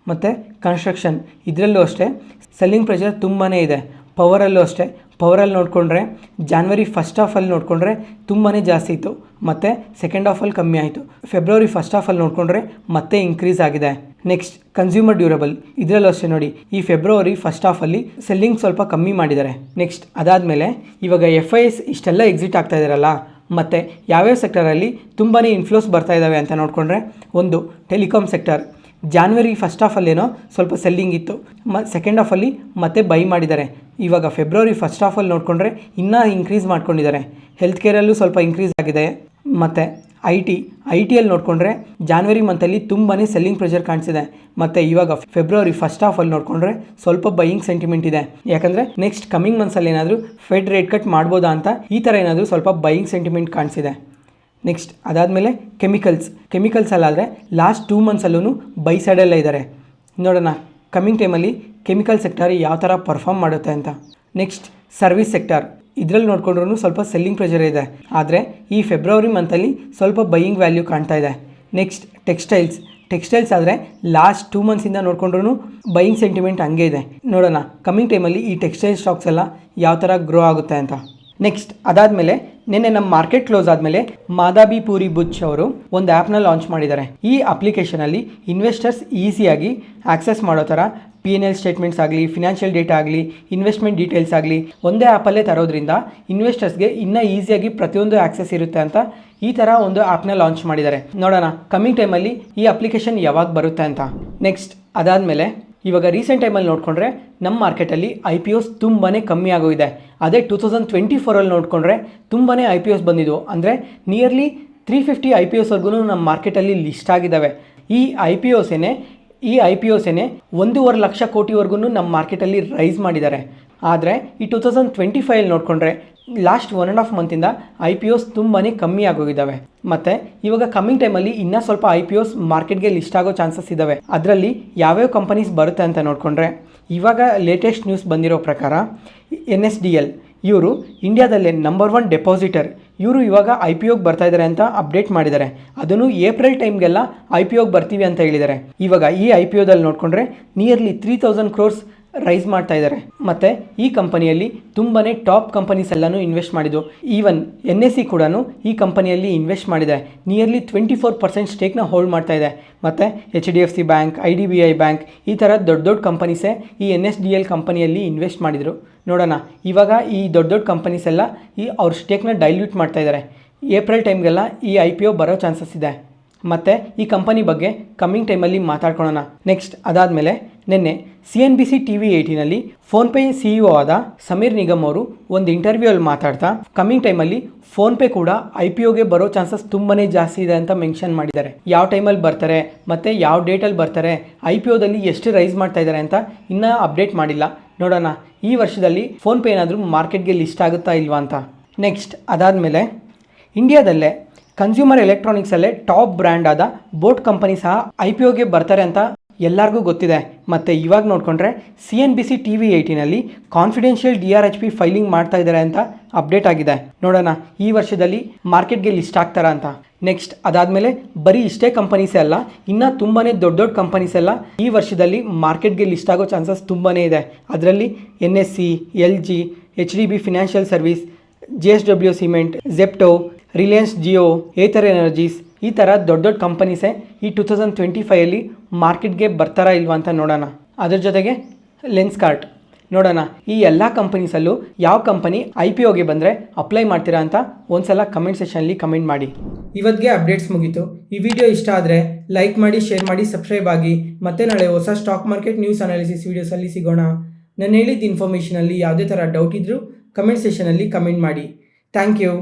ಮತ್ತು ಕನ್ಸ್ಟ್ರಕ್ಷನ್ ಇದರಲ್ಲೂ ಅಷ್ಟೇ ಸೆಲ್ಲಿಂಗ್ ಪ್ರೆಷರ್ ತುಂಬಾ ಇದೆ. ಪವರಲ್ಲೂ ಅಷ್ಟೇ, ಪವರಲ್ಲಿ ನೋಡಿಕೊಂಡ್ರೆ ಜಾನ್ವರಿ ಫಸ್ಟ್ ಹಾಫಲ್ಲಿ ನೋಡಿಕೊಂಡ್ರೆ ತುಂಬಾ ಜಾಸ್ತಿ ಇತ್ತು, ಮತ್ತು ಸೆಕೆಂಡ್ ಹಾಫಲ್ಲಿ ಕಮ್ಮಿ ಆಯಿತು. ಫೆಬ್ರವರಿ ಫಸ್ಟ್ ಹಾಫಲ್ಲಿ ನೋಡಿಕೊಂಡ್ರೆ ಮತ್ತೆ ಇನ್ಕ್ರೀಸ್ ಆಗಿದೆ. ನೆಕ್ಸ್ಟ್ ಕನ್ಸ್ಯೂಮರ್ ಡ್ಯೂರಬಲ್ ಇದರಲ್ಲೂ ಅಷ್ಟೇ ನೋಡಿ, ಈ ಫೆಬ್ರವರಿ ಫಸ್ಟ್ ಹಾಫಲ್ಲಿ ಸೆಲ್ಲಿಂಗ್ ಸ್ವಲ್ಪ ಕಮ್ಮಿ ಮಾಡಿದ್ದಾರೆ. ನೆಕ್ಸ್ಟ್ ಅದಾದಮೇಲೆ ಇವಾಗ FIS ಇಷ್ಟೆಲ್ಲ ಎಕ್ಸಿಟ್ ಆಗ್ತಾ ಇದ್ದಾರಲ್ಲ, ಮತ್ತು ಯಾವ್ಯಾವ ಸೆಕ್ಟರಲ್ಲಿ ತುಂಬಾ ಇನ್ಫ್ಲೋಸ್ ಬರ್ತಾ ಇದ್ದಾವೆ ಅಂತ ನೋಡಿಕೊಂಡ್ರೆ, ಒಂದು ಟೆಲಿಕಾಮ್ ಸೆಕ್ಟರ್ ಜಾನ್ವರಿ ಫಸ್ಟ್ ಹಾಫಲ್ಲೇನೋ ಸ್ವಲ್ಪ ಸೆಲ್ಲಿಂಗ್ ಇತ್ತು, ಸೆಕೆಂಡ್ ಹಾಫಲ್ಲಿ ಮತ್ತೆ ಬೈ ಮಾಡಿದ್ದಾರೆ. ಇವಾಗ ಫೆಬ್ರವರಿ ಫಸ್ಟ್ ಹಾಫಲ್ಲಿ ನೋಡಿಕೊಂಡ್ರೆ ಇನ್ನೂ ಇನ್ಕ್ರೀಸ್ ಮಾಡ್ಕೊಂಡಿದ್ದಾರೆ. ಹೆಲ್ತ್ ಕೇರಲ್ಲೂ ಸ್ವಲ್ಪ ಇನ್ಕ್ರೀಸ್ ಆಗಿದೆ. ಮತ್ತು ಐ ಟಿಯಲ್ಲಿ ನೋಡಿಕೊಂಡ್ರೆ ಜಾನ್ವರಿ ಮಂತಲ್ಲಿ ತುಂಬಾ ಸೆಲ್ಲಿಂಗ್ ಪ್ರೆಷರ್ ಕಾಣಿಸಿದೆ. ಮತ್ತು ಇವಾಗ ಫೆಬ್ರವರಿ ಫಸ್ಟ್ ಹಾಫಲ್ಲಿ ನೋಡಿಕೊಂಡ್ರೆ ಸ್ವಲ್ಪ ಬೈಯಿಂಗ್ ಸೆಂಟಿಮೆಂಟ್ ಇದೆ. ಯಾಕಂದರೆ ನೆಕ್ಸ್ಟ್ ಕಮಿಂಗ್ ಮಂತ್ಸಲ್ಲಿ ಏನಾದರೂ ಫೆಡ್ ರೇಟ್ ಕಟ್ ಮಾಡ್ಬೋದಾ ಅಂತ ಈ ಥರ ಏನಾದರೂ ಸ್ವಲ್ಪ ಬೈಯಿಂಗ್ ಸೆಂಟಿಮೆಂಟ್ ಕಾಣಿಸಿದೆ. ನೆಕ್ಸ್ಟ್ ಅದಾದಮೇಲೆ ಕೆಮಿಕಲ್ಸಲ್ಲಾದರೆ ಲಾಸ್ಟ್ 2 ಮಂತ್ಸಲ್ಲೂ ಬೈ ಸೈಡಲ್ಲೇ ಇದ್ದಾರೆ. ನೋಡೋಣ ಕಮಿಂಗ್ ಟೈಮಲ್ಲಿ ಕೆಮಿಕಲ್ ಸೆಕ್ಟರ್ ಯಾವ ಥರ ಪರ್ಫಾರ್ಮ್ ಮಾಡುತ್ತೆ ಅಂತ. ನೆಕ್ಸ್ಟ್ ಸರ್ವಿಸ್ ಸೆಕ್ಟರ್ ಇದರಲ್ಲಿ ನೋಡಿಕೊಂಡ್ರೂ ಸ್ವಲ್ಪ ಸೆಲ್ಲಿಂಗ್ ಪ್ರೆಷರ್ ಇದೆ. ಆದರೆ ಈ ಫೆಬ್ರವರಿ ಮಂತಲ್ಲಿ ಸ್ವಲ್ಪ ಬೈಯಿಂಗ್ ವ್ಯಾಲ್ಯೂ ಕಾಣ್ತಾ ಇದೆ. ನೆಕ್ಸ್ಟ್ ಟೆಕ್ಸ್ಟೈಲ್ಸ್ ಆದರೆ ಲಾಸ್ಟ್ 2 ಮಂತ್ಸಿಂದ ನೋಡಿಕೊಂಡ್ರೂ ಬೈಯಿಂಗ್ ಸೆಂಟಿಮೆಂಟ್ ಹಂಗೆ ಇದೆ. ನೋಡೋಣ ಕಮಿಂಗ್ ಟೈಮಲ್ಲಿ ಈ ಟೆಕ್ಸ್ಟೈಲ್ ಸ್ಟಾಕ್ಸ್ ಎಲ್ಲ ಯಾವ ಥರ ಗ್ರೋ ಆಗುತ್ತೆ ಅಂತ. ನೆಕ್ಸ್ಟ್ ಅದಾದಮೇಲೆ ನಿನ್ನೆ ನಮ್ಮ ಮಾರ್ಕೆಟ್ ಕ್ಲೋಸ್ ಆದಮೇಲೆ ಮಾದಾಬಿ ಪೂರಿ ಬುಚ್ ಅವರು ಒಂದು ಆ್ಯಪ್ನ ಲಾಂಚ್ ಮಾಡಿದ್ದಾರೆ. ಈ ಅಪ್ಲಿಕೇಶನಲ್ಲಿ ಇನ್ವೆಸ್ಟರ್ಸ್ ಈಸಿಯಾಗಿ ಆಕ್ಸೆಸ್ ಮಾಡೋ ಥರ P&L ಸ್ಟೇಟ್ಮೆಂಟ್ಸ್ ಆಗಲಿ, ಫಿನಾನ್ಷಿಯಲ್ ಡೇಟಾ ಆಗಲಿ, ಇನ್ವೆಸ್ಟ್ಮೆಂಟ್ ಡೀಟೇಲ್ಸ್ ಆಗಲಿ ಒಂದೇ ಆ್ಯಪಲ್ಲೇ ತರೋದ್ರಿಂದ ಇನ್ವೆಸ್ಟರ್ಸ್ಗೆ ಇನ್ನೂ ಈಸಿಯಾಗಿ ಪ್ರತಿಯೊಂದು ಆಕ್ಸೆಸ್ ಇರುತ್ತೆ ಅಂತ ಈ ಥರ ಒಂದು ಆ್ಯಪ್ನ ಲಾಂಚ್ ಮಾಡಿದ್ದಾರೆ. ನೋಡೋಣ ಕಮಿಂಗ್ ಟೈಮಲ್ಲಿ ಈ ಅಪ್ಲಿಕೇಶನ್ ಯಾವಾಗ ಬರುತ್ತೆ ಅಂತ. ನೆಕ್ಸ್ಟ್ ಅದಾದಮೇಲೆ ಇವಾಗ ರೀಸೆಂಟ್ ಟೈಮಲ್ಲಿ ನೋಡಿಕೊಂಡ್ರೆ ನಮ್ಮ ಮಾರ್ಕೆಟಲ್ಲಿ IPOs ತುಂಬಾ ಕಮ್ಮಿ ಆಗೋಗಿದೆ. ಅದೇ 2024ಅಲ್ಲಿ ನೋಡಿಕೊಂಡ್ರೆ ತುಂಬಾ IPOs ಬಂದಿದ್ದವು. ಅಂದರೆ ನಿಯರ್ಲಿ 350 IPOಸ್ವರೆಗೂ ನಮ್ಮ ಮಾರ್ಕೆಟಲ್ಲಿ ಲಿಸ್ಟ್ ಆಗಿದ್ದಾವೆ. ಈ ಐ ಪಿ ಒಸ್ 1.5 ಲಕ್ಷ ಕೋಟಿವರೆಗೂ ನಮ್ಮ ಮಾರ್ಕೆಟಲ್ಲಿ ರೈಸ್ ಮಾಡಿದ್ದಾರೆ. ಆದರೆ ಈ 2025ಅಲ್ಲಿ ನೋಡಿಕೊಂಡ್ರೆ ಲಾಸ್ಟ್ 1.5 ಮಂತಿಂದ IPOs ತುಂಬಾ ಕಮ್ಮಿ ಆಗೋಗಿದ್ದಾವೆ. ಮತ್ತು ಇವಾಗ ಕಮ್ಮಿಂಗ್ ಟೈಮಲ್ಲಿ ಇನ್ನೂ ಸ್ವಲ್ಪ IPOs ಮಾರ್ಕೆಟ್ಗೆ ಲಿಸ್ಟ್ ಆಗೋ ಚಾನ್ಸಸ್ ಇದ್ದಾವೆ. ಅದರಲ್ಲಿ ಯಾವ್ಯಾವ ಕಂಪನೀಸ್ ಬರುತ್ತೆ ಅಂತ ನೋಡಿಕೊಂಡ್ರೆ ಇವಾಗ ಲೇಟೆಸ್ಟ್ ನ್ಯೂಸ್ ಬಂದಿರೋ ಪ್ರಕಾರ NSDL ಇವರು ಇಂಡಿಯಾದಲ್ಲೇ ನಂಬರ್ 1 ಡೆಪಾಸಿಟರ್. ಇವರು ಇವಾಗ IPOಗೆ ಬರ್ತಾ ಇದ್ದಾರೆ ಅಂತ ಅಪ್ಡೇಟ್ ಮಾಡಿದ್ದಾರೆ. ಅದನ್ನು ಏಪ್ರಿಲ್ ಟೈಮ್ಗೆಲ್ಲ IPOಗೆ ಬರ್ತೀವಿ ಅಂತ ಹೇಳಿದ್ದಾರೆ. ಇವಾಗ ಈ IPOದಲ್ಲಿ ನೋಡಿಕೊಂಡ್ರೆ ನಿಯರ್ಲಿ 3000 crores ರೈಸ್ ಮಾಡ್ತಾ ಇದ್ದಾರೆ. ಮತ್ತು ಈ ಕಂಪನಿಯಲ್ಲಿ ತುಂಬಾ ಟಾಪ್ ಕಂಪನೀಸ್ ಎಲ್ಲನೂ ಇನ್ವೆಸ್ಟ್ ಮಾಡಿದ್ದು. ಈವನ್ NSE ಕೂಡ ಈ ಕಂಪನಿಯಲ್ಲಿ ಇನ್ವೆಸ್ಟ್ ಮಾಡಿದೆ. ನಿಯರ್ಲಿ 24% ಸ್ಟೇಕ್ನ ಹೋಲ್ಡ್ ಮಾಡ್ತಾ ಇದೆ. ಮತ್ತು HDFC ಬ್ಯಾಂಕ್, IDBI ಬ್ಯಾಂಕ್ ಈ ಥರ ದೊಡ್ಡ ಕಂಪನೀಸೇ ಈ NSDL ಕಂಪನಿಯಲ್ಲಿ ಇನ್ವೆಸ್ಟ್ ಮಾಡಿದರು. ನೋಡೋಣ ಇವಾಗ ಈ ದೊಡ್ಡ ಕಂಪನೀಸ್ ಎಲ್ಲ ಅವ್ರ ಸ್ಟೇಕ್ನ ಡೈಲ್ಯೂಟ್ ಮಾಡ್ತಾ ಇದ್ದಾರೆ. ಏಪ್ರಿಲ್ ಟೈಮ್ಗೆಲ್ಲ ಈ IPO ಬರೋ ಚಾನ್ಸಸ್ ಇದೆ. ಮತ್ತು ಈ ಕಂಪನಿ ಬಗ್ಗೆ ಕಮ್ಮಿಂಗ್ ಟೈಮಲ್ಲಿ ಮಾತಾಡ್ಕೊಳ್ಳೋಣ. ನೆಕ್ಸ್ಟ್ ಅದಾದಮೇಲೆ ನಿನ್ನೆ CNBC TV 18ನಲ್ಲಿ ಫೋನ್ಪೇ CEO ಆದ ಸಮೀರ್ ನಿಗಮ್ ಅವರು ಒಂದು ಇಂಟರ್ವ್ಯೂಲ್ಲಿ ಮಾತಾಡ್ತಾ ಕಮ್ಮಿಂಗ್ ಟೈಮಲ್ಲಿ ಫೋನ್ಪೇ ಕೂಡ IPOಗೆ ಬರೋ ಚಾನ್ಸಸ್ ತುಂಬಾ ಜಾಸ್ತಿ ಇದೆ ಅಂತ ಮೆನ್ಷನ್ ಮಾಡಿದ್ದಾರೆ. ಯಾವ ಟೈಮಲ್ಲಿ ಬರ್ತಾರೆ ಮತ್ತು ಯಾವ ಡೇಟಲ್ಲಿ ಬರ್ತಾರೆ, IPOದಲ್ಲಿ ಎಷ್ಟು ರೈಸ್ ಮಾಡ್ತಾ ಇದ್ದಾರೆ ಅಂತ ಇನ್ನೂ ಅಪ್ಡೇಟ್ ಮಾಡಿಲ್ಲ. ನೋಡೋಣ ಈ ವರ್ಷದಲ್ಲಿ ಫೋನ್ಪೇ ಏನಾದರೂ ಮಾರ್ಕೆಟ್ಗೆ ಲಿಸ್ಟ್ ಆಗುತ್ತಾ ಇಲ್ವಾ ಅಂತ. ನೆಕ್ಸ್ಟ್ ಅದಾದಮೇಲೆ ಇಂಡಿಯಾದಲ್ಲೇ ಕನ್ಸ್ಯೂಮರ್ ಎಲೆಕ್ಟ್ರಾನಿಕ್ಸಲ್ಲೇ ಟಾಪ್ ಬ್ರ್ಯಾಂಡ್ ಆದ ಬೋಟ್ ಕಂಪನಿ ಸಹ IPOಗೆ ಬರ್ತಾರೆ ಅಂತ ಎಲ್ಲರಿಗೂ ಗೊತ್ತಿದೆ. ಮತ್ತು ಇವಾಗ ನೋಡಿಕೊಂಡ್ರೆ CNBC TV 18ನಲ್ಲಿ ಕಾನ್ಫಿಡೆನ್ಷಿಯಲ್ DRHP ಫೈಲಿಂಗ್ ಮಾಡ್ತಾ ಇದ್ದಾರೆ ಅಂತ ಅಪ್ಡೇಟ್ ಆಗಿದೆ. ನೋಡೋಣ ಈ ವರ್ಷದಲ್ಲಿ ಮಾರ್ಕೆಟ್ಗೆ ಲಿಸ್ಟ್ ಆಗ್ತಾರಾ ಅಂತ. ನೆಕ್ಸ್ಟ್ ಅದಾದಮೇಲೆ ಬರೀ ಇಷ್ಟೇ ಕಂಪನೀಸೇ ಅಲ್ಲ, ಇನ್ನೂ ತುಂಬಾ ದೊಡ್ಡ ಕಂಪನೀಸ್ ಎಲ್ಲ ಈ ವರ್ಷದಲ್ಲಿ ಮಾರ್ಕೆಟ್ಗೆ ಲಿಸ್ಟ್ ಆಗೋ ಚಾನ್ಸಸ್ ತುಂಬಾ ಇದೆ. ಅದರಲ್ಲಿ NSE, LG, HDB financial service, JSW cement, Zepto, Reliance Jio, Ather energies ಈ ಥರ ದೊಡ್ಡ ಕಂಪನೀಸೇ ಈ 2025ಅಲ್ಲಿ ಮಾರ್ಕೆಟ್ಗೆ ಬರ್ತಾರಾ ಇಲ್ವಾ ಅಂತ ನೋಡೋಣ. ಅದ್ರ ಜೊತೆಗೆ ಲೆನ್ಸ್ಕಾರ್ಟ್ ನೋಡೋಣ ಈ ಎಲ್ಲ ಕಂಪನೀಸಲ್ಲೂ ಯಾವ ಕಂಪನಿ IPOಗೆ ಬಂದರೆ ಅಪ್ಲೈ ಮಾಡ್ತೀರಾ ಅಂತ ಒಂದ್ಸಲ ಕಮೆಂಟ್ ಸೆಷನಲ್ಲಿ ಕಮೆಂಟ್ ಮಾಡಿ. ಇವತ್ತಿಗೆ ಅಪ್ಡೇಟ್ಸ್ ಮುಗೀತು. ಈ ವಿಡಿಯೋ ಇಷ್ಟ ಆದರೆ ಲೈಕ್ ಮಾಡಿ, ಶೇರ್ ಮಾಡಿ, ಸಬ್ಸ್ಕ್ರೈಬ್ ಆಗಿ. ಮತ್ತೆ ನಾಳೆ ಹೊಸ ಸ್ಟಾಕ್ ಮಾರ್ಕೆಟ್ ನ್ಯೂಸ್ ಅನಾಲಿಸಿಸ್ ವೀಡಿಯೋಸಲ್ಲಿ ಸಿಗೋಣ. ನಾನು ಹೇಳಿದ ಇನ್ಫಾರ್ಮೇಷನಲ್ಲಿ ಯಾವುದೇ ಥರ ಡೌಟ್ ಇದ್ದರೂ ಕಮೆಂಟ್ ಸೆಷನಲ್ಲಿ ಕಮೆಂಟ್ ಮಾಡಿ. Thank you.